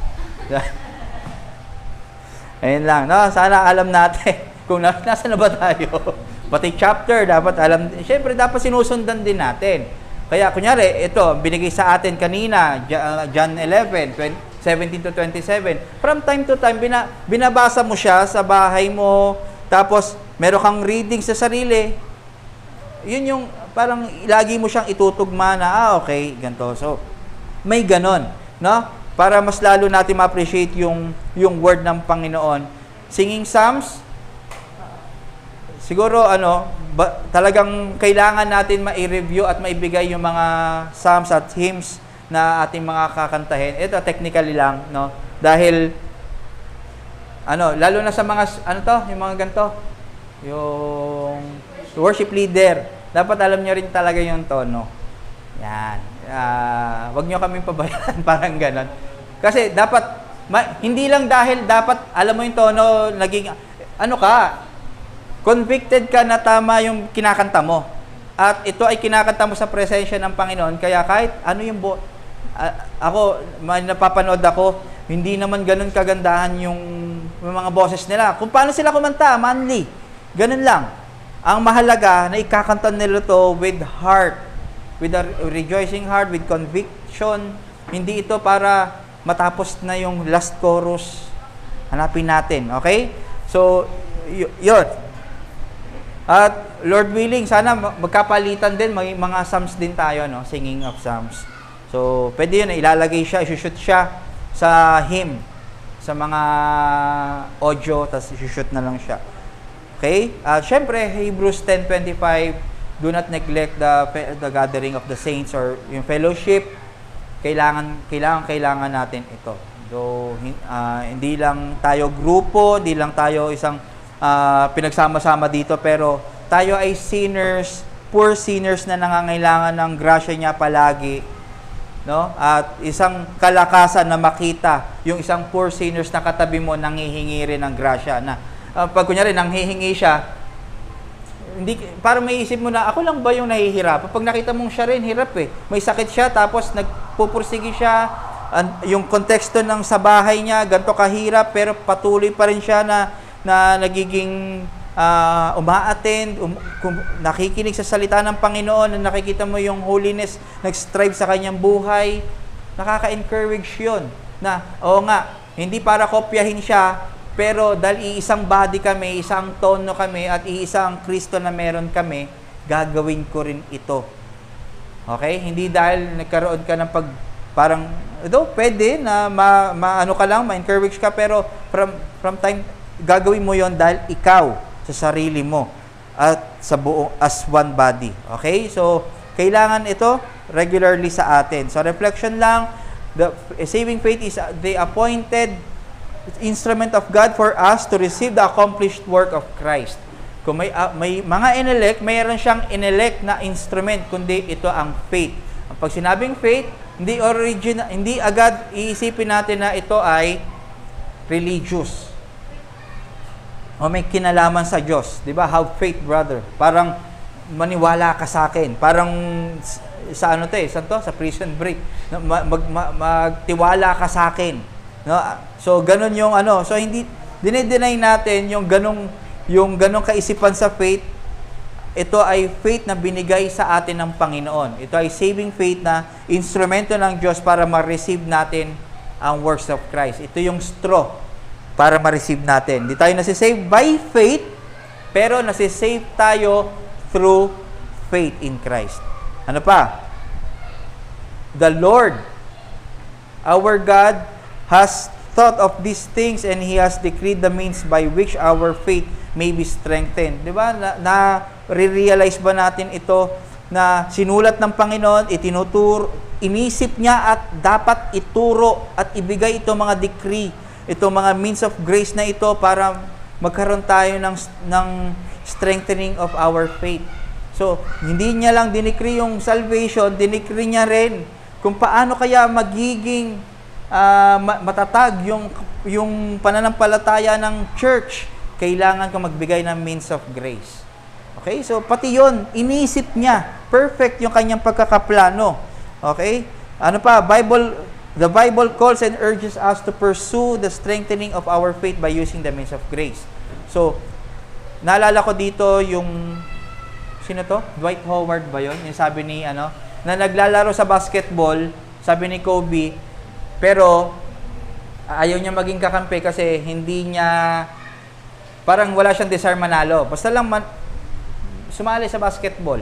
Ayun lang, no? Sana alam natin kung nasa na ba tayo. Pati chapter dapat alam. Siyempre dapat sinusundan din natin. Kaya kunyari, ito binigay sa atin kanina, John 11, 17 to 27. From time to time, binabasa mo siya sa bahay mo, tapos meron kang reading sa sarili. Yun yung parang lagi mo siyang itutugma na, okay, ganito. So, may ganon, no? Para mas lalo natin ma-appreciate yung word ng Panginoon. Singing psalms, siguro, talagang kailangan natin ma-review at maibigay yung mga psalms at hymns na ating mga kakantahin. Ito technically lang, no? Dahil lalo na sa mga yung mga ganito, yung worship leader, dapat alam niyo rin talaga yung tono. Yan. Wag niyo kaming pabayaan parang ganon. Kasi dapat hindi lang dahil dapat alam mo yung tono, naging convicted ka na tama yung kinakanta mo. At ito ay kinakanta mo sa presensya ng Panginoon. Kaya kahit ano yung ako, may napapanood ako, hindi naman ganun kagandahan yung mga boses nila. Kung paano sila kumanta, manly. Ganun lang. Ang mahalaga na ikakanta nila to with heart, with a rejoicing heart, with conviction. Hindi ito para matapos na yung last chorus. Hanapin natin, okay? So, yun. At Lord willing, sana magkapalitan din, may mga psalms din tayo, no? Singing of psalms. So, pwede yun, ilalagay siya, isushoot siya sa hymn, sa mga audio, tapos isushoot na lang siya. Okay? Syempre, Hebrews 10:25, do not neglect the gathering of the saints or yung fellowship. Kailangan natin ito. So, hindi lang tayo grupo, hindi lang tayo isang pinagsama-sama dito, pero tayo ay sinners, poor sinners na nangangailangan ng grasya niya palagi, no? At isang kalakasan na makita yung isang poor sinners na katabi mo nanghihingi rin ng grasya na pag kunyari nanghihingi siya, hindi parang may isip mo na ako lang ba yung nahihirap? Pag nakita mong siya rin hirap may sakit siya tapos nagpupursige siya, yung konteksto ng sa bahay niya ganito kahirap pero patuloy pa rin siya na nagiging uma-attend, nakikinig sa salita ng Panginoon, nakikita mo yung holiness, nag-strive sa kanyang buhay, nakaka-encourage yun. Na, oo nga, hindi para kopyahin siya, pero dahil iisang body kami, isang tono kami, at iisang Kristo na meron kami, gagawin ko rin ito. Okay? Hindi dahil nagkaroon ka ng parang, pwede na ano ka lang, ma-encourage ka, pero from time, gagawin mo yon dahil ikaw sa sarili mo at sa buong as one body. Okay? So, kailangan ito regularly sa atin. So, reflection lang, the saving faith is the appointed instrument of God for us to receive the accomplished work of Christ. Kung may mga inelect, mayroon siyang inelect na instrument, kundi ito ang faith. Pag sinabing faith, hindi agad iisipin natin na ito ay religious o may kinalaman sa Diyos. Di ba? Have faith, brother. Parang maniwala ka sa akin. Parang sa sa prison break. Magtiwala ka sa akin. No? So, ganun yung So, hindi, dinideny natin yung ganong kaisipan sa faith. Ito ay faith na binigay sa atin ng Panginoon. Ito ay saving faith na instrumento ng Diyos para ma-receive natin ang works of Christ. Ito yung straw para ma-receive natin. Hindi tayo nasisave by faith, pero nasisave tayo through faith in Christ. Ano pa? The Lord, our God, has thought of these things and He has decreed the means by which our faith may be strengthened. Di ba? Re-realize ba natin ito na sinulat ng Panginoon, inisip niya at dapat ituro at ibigay ito mga decree, ito mga means of grace na ito para magkaroon tayo ng strengthening of our faith. So, hindi niya lang dinikri yung salvation, dinikri niya rin kung paano kaya magiging matatag yung pananampalataya ng church. Kailangan kang magbigay ng means of grace. Okay? So, pati yon inisip niya. Perfect yung kanyang pagkakaplano. Okay? Ano pa? The Bible calls and urges us to pursue the strengthening of our faith by using the means of grace. So, naalala ko dito yung, sino to? Dwight Howard ba yun? Yung sabi ni, na naglalaro sa basketball, sabi ni Kobe, pero, ayaw niya maging kakampi kasi hindi niya, parang wala siyang desire manalo. Basta lang sumali sa basketball.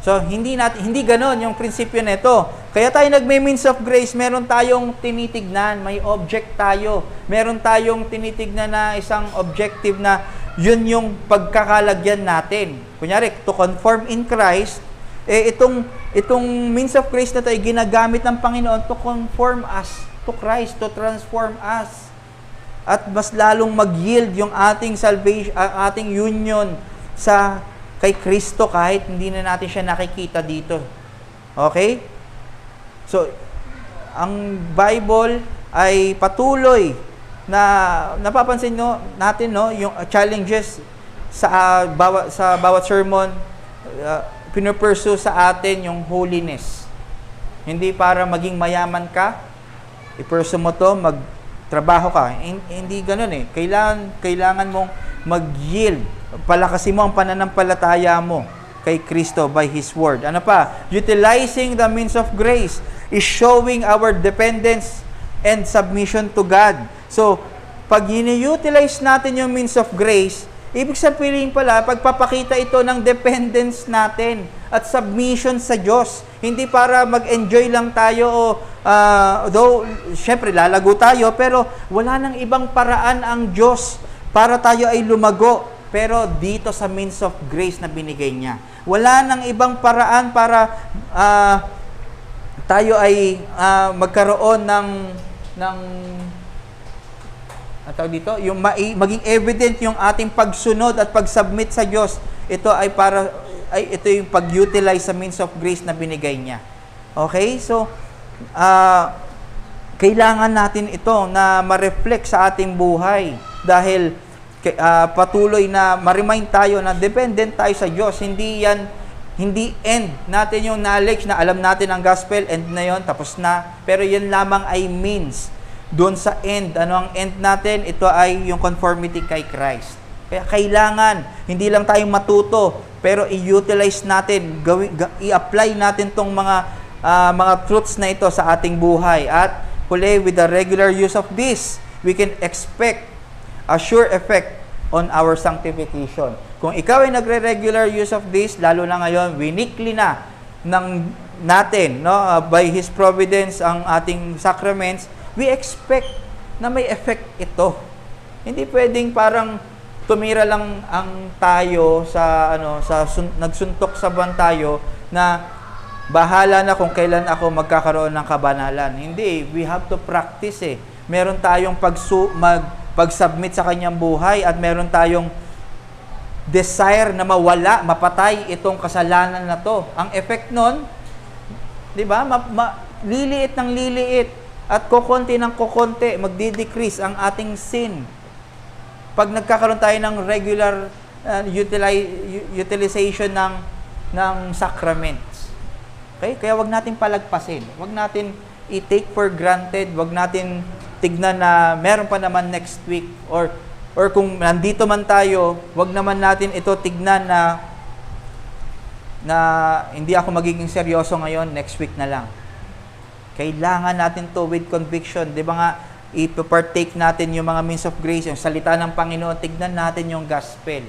So, hindi ganon yung prinsipyo nito. Kaya tayo nagme-means of grace, meron tayong tinitignan, may object tayo. Meron tayong tinitignan na isang objective na yun yung pagkakalagyan natin. Kunyari, to conform in Christ, itong means of grace na tayo ginagamit ng Panginoon to conform us to Christ, to transform us. At mas lalong mag-yield yung ating salvation, ating union kay Kristo kahit hindi na natin siya nakikita dito. Okay? So, ang Bible ay patuloy na napapansin natin yung challenges sa bawat sermon. pinupursue sa atin yung holiness. Hindi para maging mayaman ka, i-pursue mo to, magtrabaho ka. Hindi ganun eh. Kailangan mong mag-yield. Palakasin mo ang pananampalataya mo kay Kristo by His Word. Ano pa? Utilizing the means of grace is showing our dependence and submission to God. So, pag ini-utilize natin yung means of grace, ibig sabihin pala, pagpapakita ito ng dependence natin at submission sa Diyos. Hindi para mag-enjoy lang tayo o though, syempre, lalago tayo, pero wala nang ibang paraan ang Diyos para tayo ay lumago. Pero dito sa means of grace na binigay niya. Wala nang ibang paraan para tayo ay magkaroon ng dito, yung maging evident yung ating pagsunod at pag-submit sa Diyos. Ito ito yung pag-utilize sa means of grace na binigay niya. Okay? So, kailangan natin ito na ma-reflect sa ating buhay dahil patuloy na ma-remind tayo na dependent tayo sa Diyos. Hindi end natin yung knowledge na alam natin ang gospel, end na yon, tapos na. Pero yun lamang ay means. Doon sa end, ano ang end natin? Ito ay yung conformity kay Christ. Kaya kailangan, hindi lang tayong matuto, pero i-utilize natin, i-apply natin tong mga truths na ito sa ating buhay. At huli, with the regular use of this, we can expect a sure effect on our sanctification. Kung ikaw ay nagre-regular use of this, lalo na ngayon, weekly na natin, no, by His providence, ang ating sacraments, we expect na may effect ito. Hindi pwedeng parang tumira lang ang tayo sa nagsuntok sa buwan tayo na bahala na kung kailan ako magkakaroon ng kabanalan. Hindi, we have to practice eh. Meron tayong pag-submit sa kanyang buhay at meron tayong desire na mawala, mapatay itong kasalanan na to. Ang effect nun, di ba? Liliit ng liliit at kokonti ng kokonti, magdi-decrease ang ating sin. Pag nagkakaroon tayo ng regular utilization ng sacraments. Okay? Kaya wag natin palagpasin. Wag natin i-take for granted. Wag natin tignan na meron pa naman next week. Or kung nandito man tayo, wag naman natin ito tignan na hindi ako magiging seryoso ngayon, next week na lang. Kailangan natin to with conviction. Di ba nga, ipapartake natin yung mga means of grace, yung salita ng Panginoon, tignan natin yung gospel.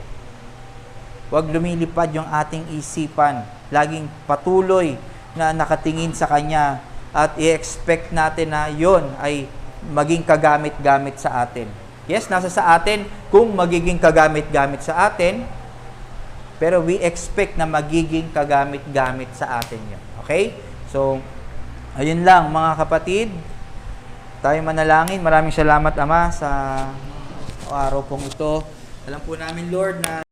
Huwag lumilipad yung ating isipan. Laging patuloy na nakatingin sa Kanya at i-expect natin na yon ay maging kagamit-gamit sa atin. Yes, nasa sa atin kung magiging kagamit-gamit sa atin, pero we expect na magiging kagamit-gamit sa atin yun. Okay? So, ayun lang mga kapatid. Tayo manalangin. Maraming salamat, Ama, sa araw pong ito. Alam po namin, Lord, na